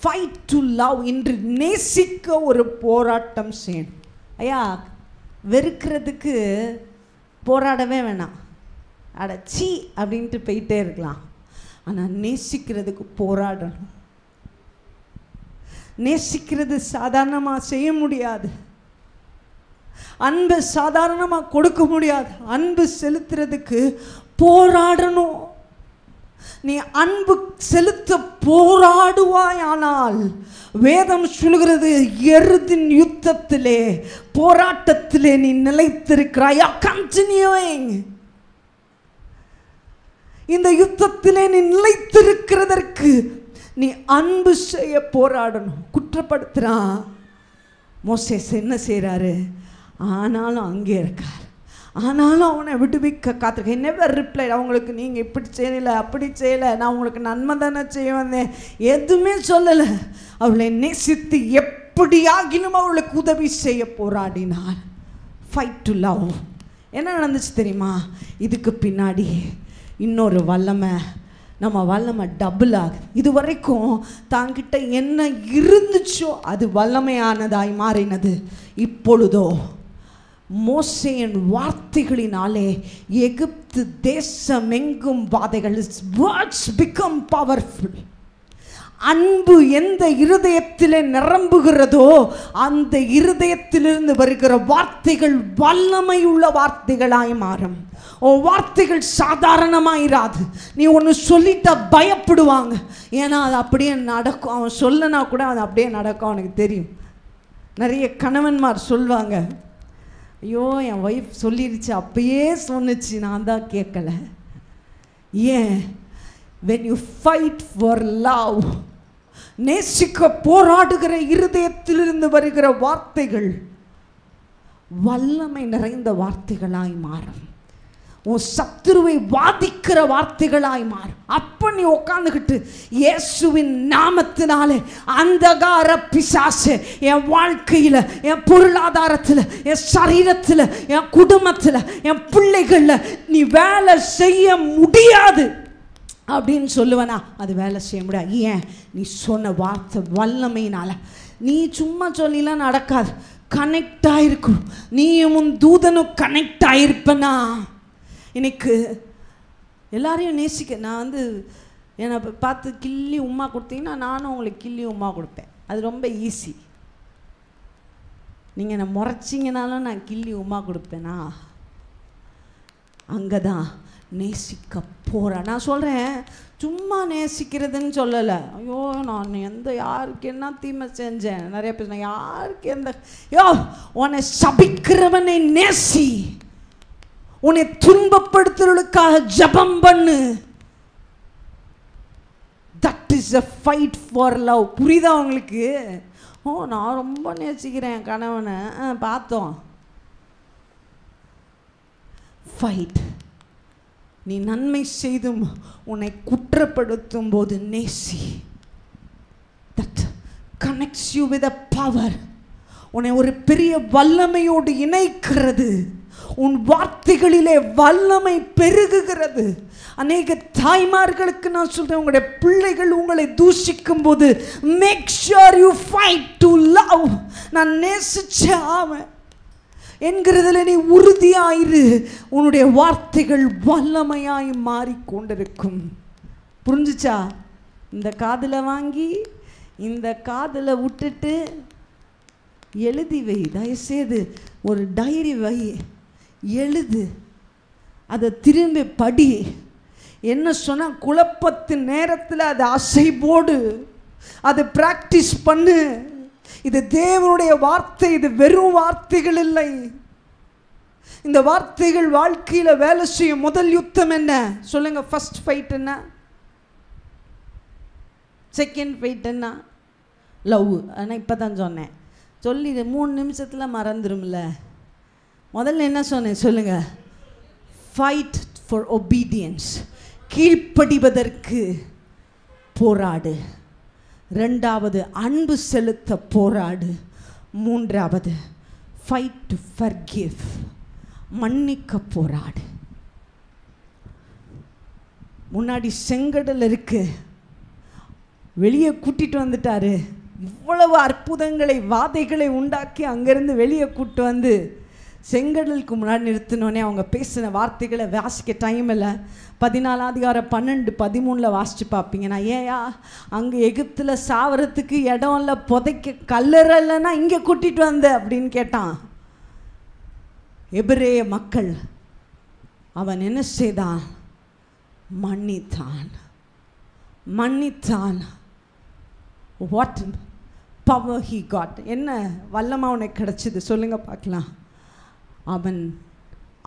fight to love, என்று நேசிக்க ஒரு போராட்டம் செய்யணும். ஐயா, வெறுக்கிறதுக்கு போராடவே வேணாம், அடச்சி அப்படின்ட்டு போயிட்டே இருக்கலாம். ஆனால் நேசிக்கிறதுக்கு போராடணும். நேசிக்கிறது சாதாரணமாக செய்ய முடியாது. அன்பு சாதாரணமாக கொடுக்க முடியாது. அன்பு செலுத்துறதுக்கு போராடணும். நீ அன்பு செலுத்த போராடுவாயானால் வேதம் சொல்கிறது, எருதின் யுத்தத்திலே, போராட்டத்திலே நீ நிலைத்திருக்கிறாய். கண்டினியூயிங். இந்த யுத்தத்திலே நீ நிலைத்திருக்கிறதற்கு நீ அன்பு செய்ய போராடணும். குற்றப்படுத்துறான். மோசேஸ் என்ன செய்கிறாரு? ஆனாலும் அங்கே இருக்கார். ஆனாலும் அவனை விடுவிக்க காத்திருக்க. Never reply. அவங்களுக்கு நீங்கள் இப்படி செய்யலை, அப்படி செய்யலை, நான் உங்களுக்கு நன்மை தானே செய்ய வந்தேன், எதுவுமே சொல்லலை. அவளை நேசித்து எப்படியாகிலும் அவளுக்கு உதவி செய்ய போராடினார். Fight to love. என்ன நடந்துச்சு தெரியுமா? இதுக்கு பின்னாடி இன்னொரு வல்லமை, நம்ம வல்லமை டபுள் ஆகுது. இது வரைக்கும் தாங்கிட்ட என்ன இருந்துச்சோ அது வல்லமையானதாய் மாறினது. இப்பொழுதோ மோசேயின் வார்த்தைகளினாலே எகிப்து தேசம் எங்கும் வாதைகள். words become powerful. அன்பு எந்த இருதயத்திலே நிரம்புகிறதோ அந்த இருதயத்திலிருந்து வருகிற வார்த்தைகள் வல்லமை உள்ள வார்த்தைகளாய் மாறும். வார்த்தைகள் சாதாரணமாயிராது. நீ ஒன்று சொல்லிட்டா பயப்படுவாங்க. ஏன்னா அது அப்படியே நடக்கும். அவன் சொல்லனா கூட அது அப்படியே நடக்கும். அவனுக்கு தெரியும். நிறைய கணவன்மார் சொல்லுவாங்க, ஐயோ என் ஒய்ஃப் சொல்லிடுச்சு, அப்பயே சொன்னிச்சு, நான் தான் கேட்கல. ஏன்? when you fight for love, நேசிக்க போராடுகிற இருதயத்திலிருந்து வருகிற வார்த்தைகள் வல்லமை நிறைந்த வார்த்தைகளாய் மாறும். உன் சத்துருவை வாதிக்கிற வார்த்தைகளாய் மாறும். அப்ப நீ உட்காந்துக்கிட்டு இயேசுவின் நாமத்தினாலே அந்தகார பிசாசு என் வாழ்க்கையில், என் பொருளாதாரத்தில், என் சரீரத்தில், என் குடும்பத்தில், என் பிள்ளைகளில் நீ வேலை செய்ய முடியாது அப்படின்னு சொல்லுவேனா? அது வேலை செய்ய முடியாது. ஏன்? நீ சொன்ன வார்த்தை வல்லமையினால. நீ சும்மா சொல்லிலாம் நடக்காது. கனெக்ட் ஆகிருக்கும். நீயும் உன் தூதனும் கனெக்ட் ஆகிருப்பனா? இன்னைக்கு எல்லாரையும் நேசிக்க. நான் என்னை பார்த்து கிள்ளி உமா கொடுத்தீங்கன்னா நானும் உங்களுக்கு கிள்ளி உமா கொடுப்பேன். அது ரொம்ப ஈஸி. நீங்கள் என்னை முறைச்சிங்கனாலும் நான் கிள்ளி உமா கொடுப்பேனா? அங்கே தான் நேசிக்க போகிறேன். நான் சொல்கிறேன், சும்மா நேசிக்கிறதுன்னு சொல்லலை. ஐயோ நான் யாருக்கு என்ன தீமை செஞ்சேன்? நிறைய பேர் நான் யாருக்கு உன்னை சபிக்கிறவனை நேசி, உன்னை துன்பப்படுத்துறதுக்காக ஜபம் பண்ணு. That is a fight for love. புரியுதா உங்களுக்கு? நான் ரொம்ப நேசிக்கிறேன் கணவனை. பார்த்தோம். ஃபைட். நீ நன்மை செய்தும் உன்னை குற்றப்படுத்தும் போது நேசி. That connects you with a power. உன்னை ஒரு பெரிய வல்லமையோடு இணைக்கிறது. உன் வார்த்தைகளிலே வல்லமை பெருகுகிறது. அநேக தாய்மார்களுக்கு நான் சொல்றேன், உங்களுடைய பிள்ளைகள் உங்களை தூஷிக்கும் போது make sure you fight to love. நான் நேசிச்சே ஆவேன் என்கிறதுல நீ உறுதியாயிரு. உன்னுடைய வார்த்தைகள் வல்லமையாய் மாறிக்கொண்டிருக்கும். புரிஞ்சுச்சா? இந்த காதில் வாங்கி இந்த காதில் விட்டுட்டு எழுதி வை. தயவுசெய்து ஒரு டைரி வை, எழுது, அதை திரும்பி படி. என்ன சொன்னால் குழப்பத்தின் நேரத்தில் அதை அசைபோடு, அதை பிராக்டிஸ் பண்ணு. இது தேவனுடைய வார்த்தை. இது வெறும் வார்த்தைகள் இல்லை. இந்த வார்த்தைகள் வாழ்க்கையில் வேலை செய்யும். முதல் யுத்தம் என்ன சொல்லுங்க? ஃபர்ஸ்ட் ஃபைட் என்ன? செகண்ட் ஃபைட் என்ன? லவ். ஆனால் இப்போ தான் சொன்னேன். சொல்லி 3 நிமிஷத்தில் மறந்துடும்ல. முதல்ல என்ன சொன்னேன் சொல்லுங்க? Fight for obedience. கீழ்ப்படிவதற்கு போராடு. 2வது அன்பு செலுத்த போராடு. 3வது ஃபைட் டு ஃபர்கிவ். மன்னிக்க போராடு. முன்னாடி செங்கடல் இருக்கு, வெளியே கூட்டிட்டு வந்துட்டாரு. இவ்வளவு அற்புதங்களை வாதைகளை உண்டாக்கி அங்கிருந்து வெளியே கூட்டு வந்து செங்கடலுக்கு முன்னாடி நிறுத்தினோடனே அவங்க பேசின வார்த்தைகளை வாசிக்க டைம் இல்லை. 14 அதிகாரம் 12, 13 வாசித்து பார்ப்பீங்க. நான் ஏயா அங்கே எகிப்தில் சாவறதுக்கு இடம் இல்லை, புதைக்க கல்லறைன்னா இங்கே கூட்டிகிட்டு வந்த அப்படின்னு கேட்டான். எபிரேய மக்கள். அவன் என்ன செய்தான்? மன்னித்தான். மன்னித்தான். What power he got. என்ன வல்லமை அவனுக்கு கிடைச்சிது சொல்லுங்க பார்க்கலாம்.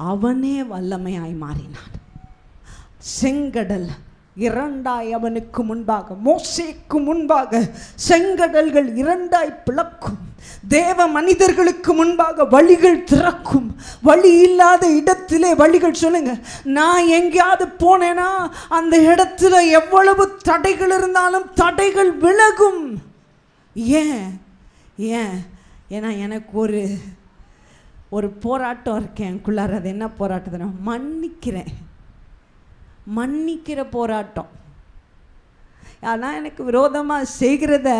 அவனே வல்லமையாய் மாறினான். செங்கடல் 2 அவனுக்கு முன்பாக, மோசேக்கு முன்பாக செங்கடல்கள் 2 பிளக்கும். தேவ மனிதர்களுக்கு முன்பாக வழிகள் திறக்கும். வழி இல்லாத இடத்திலே வழிகள். சொல்லுங்க, நான் எங்கேயாவது போனேன்னா அந்த இடத்துல எவ்வளவு தடைகள் இருந்தாலும் தடைகள் விலகும். ஏன்? ஏன்னா எனக்கு ஒரு போராட்டம் இருக்கேன் எனக்குள்ளார. அது என்ன போராட்டத்தை? நான் மன்னிக்கிற போராட்டம். ஆனால் எனக்கு விரோதமாக செய்கிறத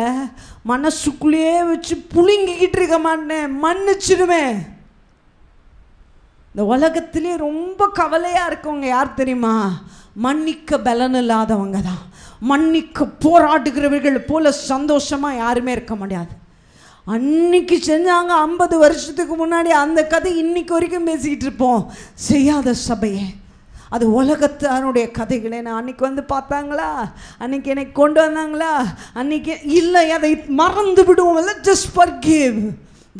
மனசுக்குள்ளேயே வச்சு புழுங்கிக்கிட்டு இருக்க மாட்டேன், மன்னிச்சிடுவேன். இந்த உலகத்திலே ரொம்ப கவலையாக இருக்கவங்க யார் தெரியுமா? மன்னிக்க பலன் இல்லாதவங்க தான். மன்னிக்க போராடுகிறவர்கள் போல சந்தோஷமாக யாருமே இருக்க முடியாது. அன்னைக்கு செஞ்சாங்க 50 வருஷத்துக்கு முன்னாடி, அந்த கதை இன்னைக்கு வரைக்கும் பேசிக்கிட்டு இருப்போம். செய்யாத சபையை, அது உலகத்தானுடைய கதைகளை. நான் அன்னைக்கு வந்து பார்த்தாங்களா, அன்னைக்கு என்னை கொண்டு வந்தாங்களா, அன்னைக்கு இல்லை, அதை மறந்து விடுவோம். Just forgive.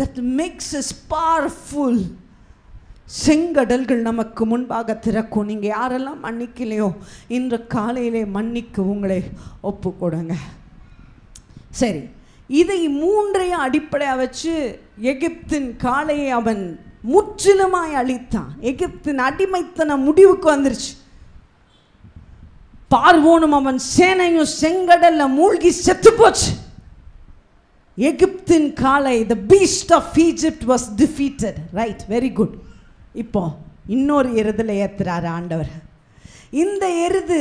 That makes us powerful. செங்கடல்கள் நமக்கு முன்பாக திறக்கும். நீங்கள் யாரெல்லாம் மன்னிக்கலையோ இன்று காலையிலே மன்னிக்க உங்களை ஒப்பு கொடுங்க. சரி, இதை மூன்றையும் அடிப்படையாக வச்சு எகிப்தின் காளையை அவன் முற்றிலுமாய் அழித்தான். எகிப்தின் அடிமைத்தன முடிவுக்கு வந்துருச்சு. பார்வோனும் அவன் சேனையும் செங்கடல்ல மூழ்கி செத்து போச்சு. எகிப்தின் காளை, the beast of Egypt was defeated. Right, very good. இப்போ இன்னொரு எருதுல ஏத்துறாரு ஆண்டவர். இந்த எருது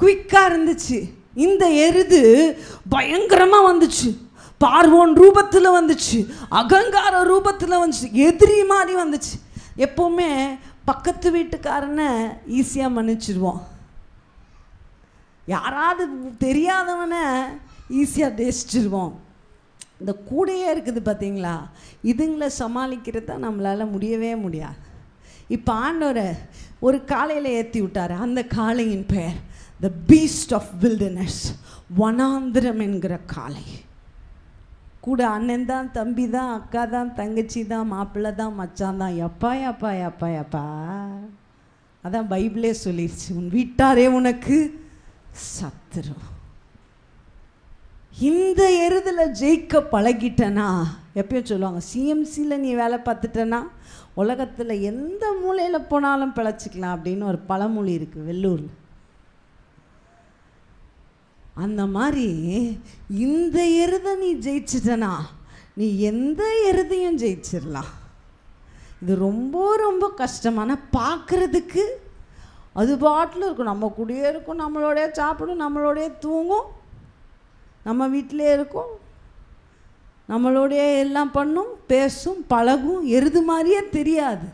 குயிக்கா இருந்துச்சு. இந்த எருது பயங்கரமா வந்துச்சு. பார்வோன் ரூபத்தில் வந்துச்சு, அகங்கார ரூபத்தில் வந்துச்சு, எதிரி மாதிரி வந்துச்சு. எப்போவுமே பக்கத்து வீட்டுக்காரனை ஈஸியாக மன்னிச்சிடுவோம். யாராவது தெரியாதவனை ஈஸியாக தேசிச்சிடுவோம். இந்த கூடையே இருக்குது பார்த்தீங்களா, இதுங்களை சமாளிக்கிறது தான் நம்மளால் முடியவே முடியாது. இப்போ ஆண்டவரை ஒரு காளையில் ஏற்றி விட்டார். அந்த காளையின் பெயர் த பீஸ்ட் ஆஃப் வில்டர்னஸ், வனாந்திரம் என்கிற காளை. கூட அண்ணன் தான், தம்பி தான், அக்கா தான், தங்கச்சி தான், மாப்பிள்ளை தான், மச்சான் தான், எப்பா எப்பா எப்பா எப்பா. அதான் பைபிளே சொல்லிடுச்சு, உன் வீட்டாரே உனக்கு சத்துரு. இந்த எருதில் ஜெயிக்க பழகிட்டனா, எப்பயும் சொல்லுவாங்க சிஎம்சியில் நீ வேலை பார்த்துட்டனா உலகத்தில் எந்த மூலையில் போனாலும் பிழைச்சிக்கலாம் அப்படின்னு ஒரு பழமொழி இருக்குது வெள்ளூரில். அந்த மாதிரி இந்த எருதை நீ ஜெயிச்சிட்டனா நீ எந்த எருதையும் ஜெயிச்சிடலாம். இது ரொம்ப ரொம்ப கஷ்டமான, பார்க்குறதுக்கு அது பாட்டில் இருக்கும், நம்ம கூடயே இருக்கும், நம்மளோடைய சாப்பிடும், நம்மளோடைய தூங்கும், நம்ம வீட்டிலே இருக்கும், நம்மளோடைய எல்லாம் பண்ணும், பேசும், பழகும், எருது மாதிரியே தெரியாது.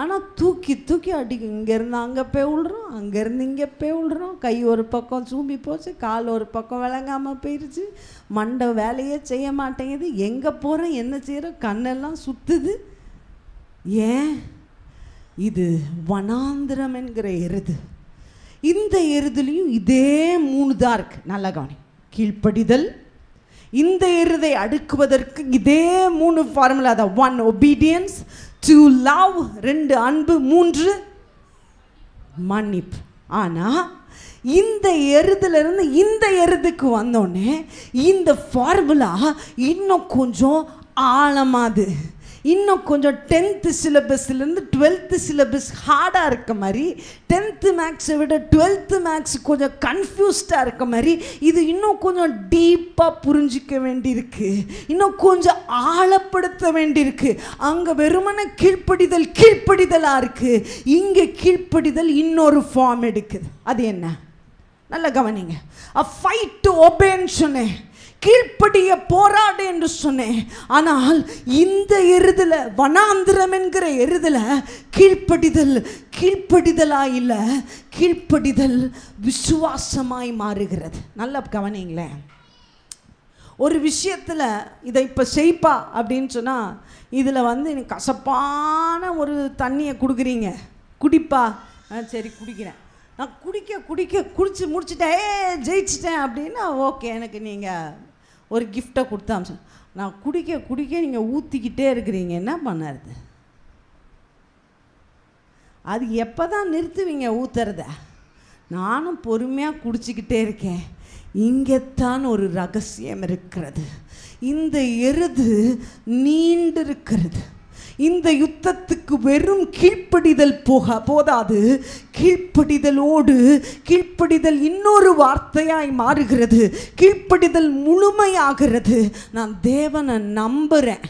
ஆனால் தூக்கி தூக்கி அடிக்கும். இங்கேருந்து அங்கே போய் விழுறோம், அங்கேருந்து இங்கே போய் விழுறோம், கை ஒரு பக்கம் சூம்பி போச்சு, கால் ஒரு பக்கம் விளங்காமல் போயிடுச்சு, மண்டை வேலையே செய்ய மாட்டேங்குது, எங்கே போகிறோம் என்ன செய்கிறோம் கண்ணெல்லாம் சுற்றுது. ஏன்? இது வனாந்திரம் என்கிற எருது. இந்த எருதுலேயும் இதே 3 தான் இருக்குது. நல்லா கவனி. கீழ்ப்படிதல், இந்த எருதை அடுக்குவதற்கு இதே 3 ஃபார்முலா தான். 1 obedience, 2 love, 2 அன்பு, 3 மன்னிப்பு. ஆனால் இந்த எருதுலேருந்து இந்த எருதுக்கு வந்தோடனே இந்த ஃபார்முலா இன்னும் கொஞ்சம் ஆழமாது, இன்னும் கொஞ்சம் 10th சிலபஸ்லேருந்து 12th சிலபஸ் ஹார்டாக இருக்க மாதிரி, 10th மேக்ஸை விட 12th மேக்ஸ் கொஞ்சம் கன்ஃபியூஸ்டாக இருக்க மாதிரி இது இன்னும் கொஞ்சம் டீப்பாக புரிஞ்சிக்க வேண்டியிருக்கு, இன்னும் கொஞ்சம் ஆழப்படுத்த வேண்டியிருக்கு. அங்கே வெறுமன கீழ்ப்படிதல் கீழ்ப்படிதலாக இருக்குது, இங்கே கீழ்ப்படிதல் இன்னொரு ஃபார்ம் எடுக்குது. அது என்ன? நல்லா கவனிங்க. a fight to obeyன்னு சொன்னேன், கீழ்ப்படிய போராடு என்று சொன்னேன். ஆனால் இந்த எருதுல, வனாந்திரம் என்கிற எருதுல கீழ்ப்படிதல் கீழ்ப்படிதலா இல்லை, கீழ்ப்படிதல் விசுவாசமாய் மாறுகிறது. நல்லா கவனிங்களேன். ஒரு விஷயத்தில் இதை இப்போ செய்ப்பா அப்படின்னு சொன்னால், இதில் எனக்கு கசப்பான ஒரு தண்ணியை கொடுக்குறீங்க, குடிப்பா. சரி குடிக்கிறேன். நான் குடிச்சு முடிச்சுட்டேன், ஜெயிச்சிட்டேன் அப்படின்னா ஓகே, எனக்கு நீங்கள் ஒரு கிஃப்டை கொடுத்தா. நான் குடிக்க நீங்கள் ஊற்றிக்கிட்டே இருக்கிறீங்க, என்ன பண்ணுறது? அது எப்போ தான் நிறுத்துவீங்க ஊற்றுறத? நானும் பொறுமையாக குடிச்சிக்கிட்டே இருக்கேன். இங்கே தான் ஒரு ரகசியம் இருக்கிறது. இந்த எருது நீண்டிருக்கிறது. இந்த யுத்தத்துக்கு வெறும் கீழ்ப்படிதல் போதாது, கீழ்ப்படிதலோடு கீழ்ப்படிதல் இன்னொரு வார்த்தையாய் மாறுகிறது, கீழ்ப்படிதல் முழுமையாகிறது. நான் தேவனை நம்புகிறேன்,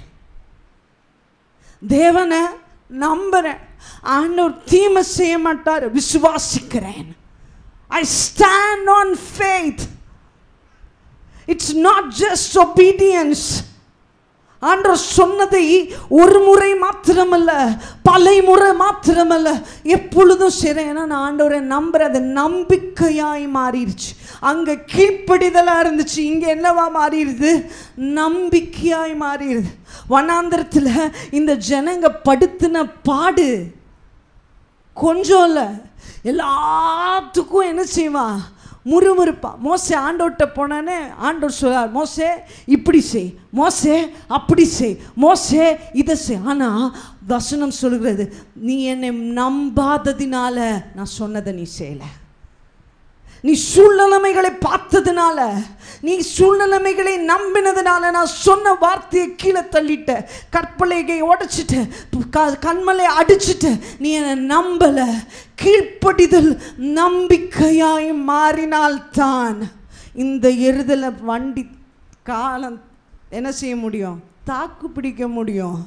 தேவனை நம்புகிறேன். ஆண்டவர் தீமை செய்ய மாட்டார், விசுவாசிக்கிறேன். I stand on faith. It's not just obedience. ஆண்டவர் சொன்னதை ஒரு முறை மாத்திரமல்ல, பல முறை மாத்திரமல்ல, எப்பொழுதும் சரி. ஏன்னா நான் ஆண்டவரை நம்புறது நம்பிக்கையாய் மாறிடுச்சு. அங்கே கீழ்ப்படிதலாக இருந்துச்சு, இங்கே என்னவா மாறிடுது? நம்பிக்கையாய் மாறிடுது. வனாந்திரத்தில் இந்த ஜனங்க படுத்தின பாடு கொஞ்சம் இல்லை, எல்லாத்துக்கும் என்ன செய்வான்? முறுமுறுப்பா. மோசே ஆண்டவர்கிட்ட போனானே, ஆண்டவர் சொல்றார், மோசே இப்படி செய், மோசே அப்படி செய், மோசே இதை செய். ஆனால் வசனம் சொல்கிறது, நீ என்னை நம்பாததினால நான் சொன்னதை நீ செய்யலை. நீ சூழ்நிலைமைகளை பார்த்ததுனால, நீ சூழ்நிலைமைகளை நம்பினதுனால நான் சொன்ன வார்த்தையை கீழே தள்ளிட்ட, கற்பலையை உடைச்சிட்ட, கண்மலை அடிச்சிட்ட. நீ என்னை நம்பல. கீழ்ப்படிதல் நம்பிக்கையாய் மாறினால்தான் இந்த எருதலை வண்டி காலம் என்ன செய்ய முடியும்? தாக்கு பிடிக்க முடியும்.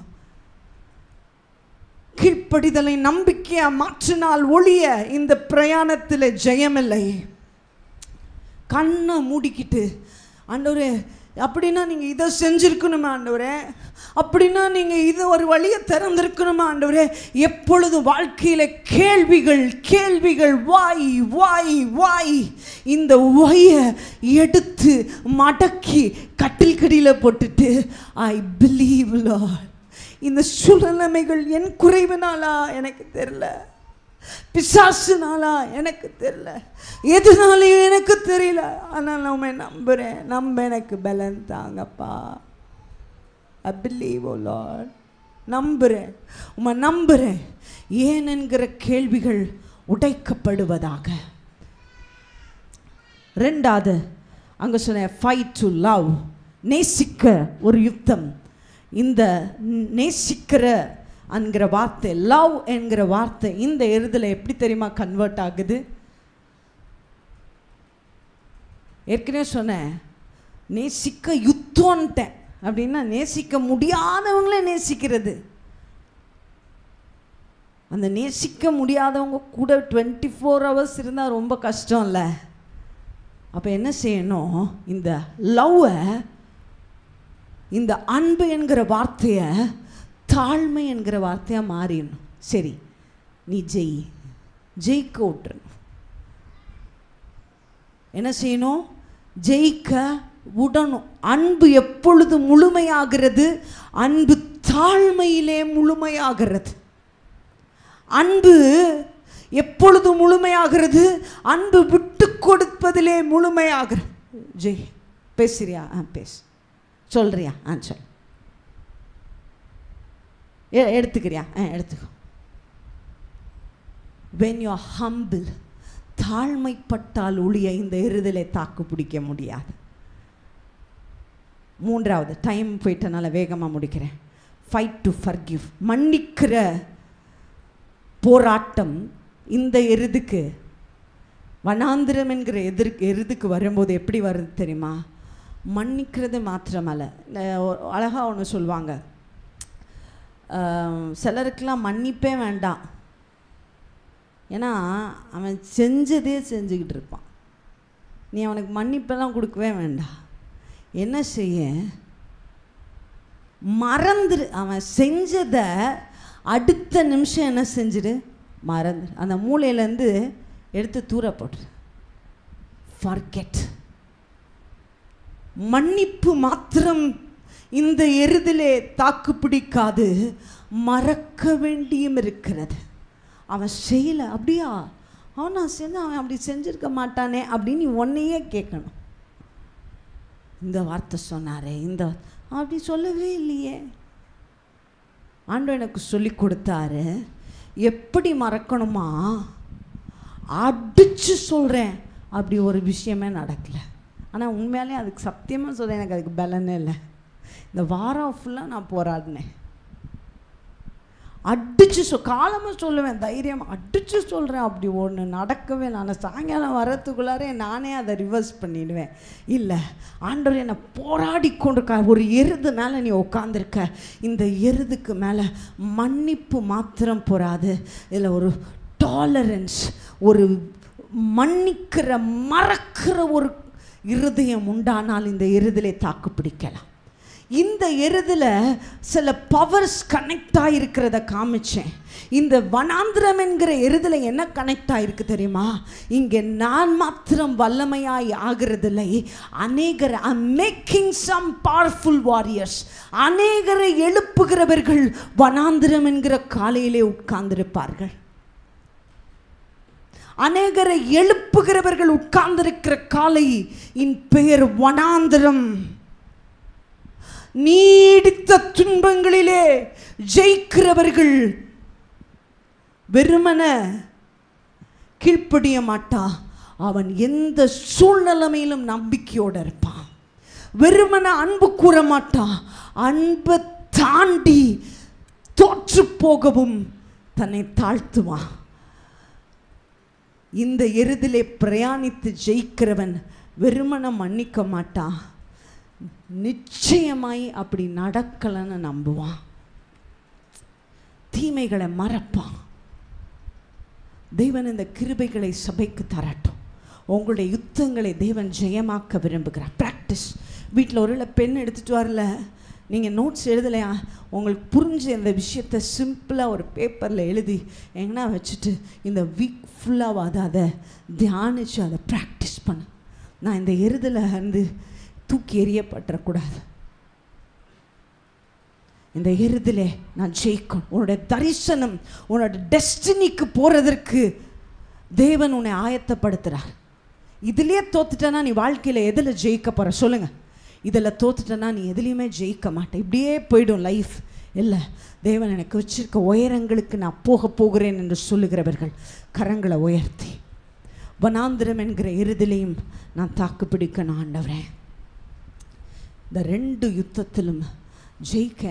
கீழ்ப்படிதலை நம்பிக்கையா மாற்றினால் ஒழிய இந்த பிரயாணத்தில் ஜெயமில்லை. கண்ணை மூடிக்கிட்டு, ஆண்டவரே அப்படின்னா நீங்கள் இதை செஞ்சுருக்கணுமா ஆண்டவரே, அப்படின்னா நீங்கள் இது ஒரு வழியை திறந்திருக்கணுமா ஆண்டவரே. எப்பொழுது வாழ்க்கையில் கேள்விகள் கேள்விகள், வாய் வாய் வாய். இந்த வாயை எடுத்து மடக்கி கட்டில் கடியில் போட்டுட்டு, ஐ பிலீவ் லார்ட். இந்த சூழ்நிலைமைகள் என் குறைவுனாலா எனக்கு தெரியல, பிசாசுனாலா எனக்கு தெரியல, எதுனாலையும் எனக்கு தெரியல. ஆனால் நான் நம்புகிறேன். எனக்கு பலன் தாங்கப்பா. I believe, oh Lord. நம்புகிறேன், நம்புகிறேன். ஏன் என்கிற கேள்விகள் உடைக்கப்படுவதாக. ரெண்டாவது அங்கே சொன்ன ஃபைட் டு லவ், நேசிக்க ஒரு யுத்தம். இந்த நேசிக்கிற என்கிற வார்த்தை, லவ் என்கிற வார்த்தை இந்த எருதில் எப்படி தெரியுமா கன்வெர்ட் ஆகுது? ஏற்கனவே சொன்னேன், நேசிக்க யுத்தம்ட்டேன். அப்படின்னா நேசிக்க முடியாதவங்களே நேசிக்கிறது. அந்த நேசிக்க முடியாதவங்க கூட 24 hours இருந்தால் ரொம்ப கஷ்டம் இல்லை? அப்போ என்ன செய்யணும்? இந்த லவ்வை, இந்த அன்பு என்கிற வார்த்தையை தாழ்மை என்கிற வார்த்தையாக மாறிடணும். சரி, நீ ஜெயிக்க விட்டுறணும். என்ன செய்யணும்? ஜெயிக்க விடணும். அன்பு எப்பொழுது முழுமையாகிறது? அன்பு தாழ்மையிலே முழுமையாகிறது. அன்பு எப்பொழுது முழுமையாகிறது? அன்பு விட்டு கொடுப்பதிலே முழுமையாகிறது. ஜெய் பேசுறியா? பேசு. சொல்றியா? சொல். எடுத்துக்கிறியா? எடுத்துக்கோ. when you are humble, தாழ்மைப்பட்டால் ஒழிய இந்த எருதலை தாக்கு பிடிக்க முடியாது. மூன்றாவது, டைம் போயிட்டனால வேகமாக முடிக்கிறேன். ஃபைட் டு ஃபர்கிவ், மன்னிக்கிற போராட்டம். இந்த எருதுக்கு, வனாந்திரம் என்கிற எருதுக்கு வரும்போது எப்படி வருது தெரியுமா? மன்னிக்கிறது மாத்திரமல்ல. அழகாக ஒன்று சொல்லுவாங்க, சிலருக்கெல்லாம் மன்னிப்பே வேண்டாம். ஏன்னா அவன் செஞ்சதே செஞ்சுக்கிட்டு இருப்பான். நீ அவனுக்கு மன்னிப்பெல்லாம் கொடுக்கவே வேண்டாம். என்ன செய்ய? மறந்துரு. அவன் செஞ்சதை அடுத்த நிமிஷம் என்ன செஞ்சிடு? மறந்துரு. அந்த மூளையிலேருந்து எடுத்து தூர போட்டு ஃபர்கெட். மன்னிப்பு மாத்திரம் இந்த எருதிலே தாக்கு பிடிக்காது, மறக்க வேண்டியும் இருக்கிறது. அவன் செய்யலை, அப்படியா அவன் நான் செஞ்ச, அவன் அப்படி செஞ்சுருக்க மாட்டானே அப்படின்னு உன்னையே கேட்கணும். இந்த வார்த்தை சொன்னாரே, இந்த அப்படி சொல்லவே இல்லையே. ஆண்டவர் எனக்கு சொல்லி கொடுத்தாரு எப்படி மறக்கணுமா. அடிச்சு சொல்கிறேன், அப்படி ஒரு விஷயமே நடக்கலை. ஆனால் உண்மையாலே அதுக்கு சத்தியமாக சொல்கிறேன், எனக்கு அதுக்கு பலனே இல்லை. இந்த வாரம் ஃபுல்லாக நான் போராடினேன். அடிச்சு காலமாக சொல்லுவேன், தைரியமாக அடிச்சு சொல்கிறேன். அப்படி ஒன்று நடக்கவே இல்லை. நான் சாயங்காலம் வரத்துக்குள்ளாரே நானே அதை ரிவர்ஸ் பண்ணிடுவேன். இல்லை, ஆண்டவர் என்னை போராடி கொண்டிருக்க. ஒரு எருது மேலே நீ உட்காந்துருக்க. இந்த எருதுக்கு மேலே மன்னிப்பு மாத்திரம் போராது, இதில் ஒரு டாலரன்ஸ், ஒரு மன்னிக்கிற மறக்கிற ஒரு இருதயம் உண்டானால் இந்த எருதிலே தாக்கு பிடிக்கலாம். இந்த எருதில் சில பவர்ஸ் கனெக்ட் ஆகிருக்கிறத காமிச்சேன். இந்த வனாந்திரம் என்கிற எருதில் என்ன கனெக்ட் ஆகிருக்கு தெரியுமா? இங்கே நான் மாத்திரம் வல்லமையாய் ஆகிறதில்லை, அநேகரை மேக்கிங் சம் பவர்ஃபுல் வாரியர்ஸ், அநேகரை எழுப்புகிறவர்கள் வனாந்திரம் என்கிற காலையிலே உட்கார்ந்திருப்பார்கள். அநேகரை எழுப்புகிறவர்கள் உட்கார்ந்திருக்கிற காலை இன் பெயர் வனாந்திரம். நீடித்த துன்பங்களிலே ஜெயிக்கிறவர்கள் வெறுமன கீழ்ப்படிய மாட்டா, அவன் எந்த சூழ்நிலைமையிலும் நம்பிக்கையோடு இருப்பான். வெறுமன அன்பு கூற மாட்டான். அன்பை தாண்டி தோற்று போகவும் தன்னை தாழ்த்துவான். இந்த எருதிலே பிரயாணித்து ஜெயிக்கிறவன் வெறுமன மன்னிக்க மாட்டான், நிச்சயமாய் அப்படி நடக்கலன்னு நம்புவான். தீமைகளை மறப்பான். தேவன் இந்த கிருபைகளை சபைக்கு தரட்டும். உங்களுடைய யுத்தங்களை தேவன் ஜெயமாக்க விரும்புகிறார். ப்ராக்டிஸ். வீட்டில் ஒரு பெண் எடுத்துகிட்டு வரல, நீங்கள் நோட்ஸ் எழுதலையா, உங்களுக்கு புரிஞ்ச இந்த விஷயத்தை சிம்பிளாக ஒரு பேப்பரில் எழுதி எங்கன்னா வச்சுட்டு இந்த வீக் ஃபுல்லாக அதை தியானித்து அதை ப்ராக்டிஸ் பண்ணு. நான் இந்த எருதில் வந்து தூக்கி எறியப்பட்டுறக்கூடாது. இந்த எருதிலே நான் ஜெயிக்கணும். உன்னோட தரிசனம், உன்னோட டெஸ்டினிக்கு போகிறதற்கு தேவன் உன்னை ஆயத்தப்படுத்துகிறார். இதிலே தோத்துட்டேன்னா நீ வாழ்க்கையில் எதில் ஜெயிக்க போகிற சொல்லுங்கள். இதில் தோத்துட்டேன்னா நீ எதுலேயுமே ஜெயிக்க மாட்டேன், இப்படியே போய்டும் லைஃப். இல்லை, தேவன் எனக்கு வச்சிருக்க உயரங்களுக்கு நான் போகிறேன் என்று சொல்லுகிறவர்கள் கரங்களை உயர்த்தி, வனாந்திரம் என்கிற எருதிலையும் நான் தாக்கு பிடிக்கணும் ஆண்டவரே. இந்த 2 யுத்தத்திலும் ஜெயிக்க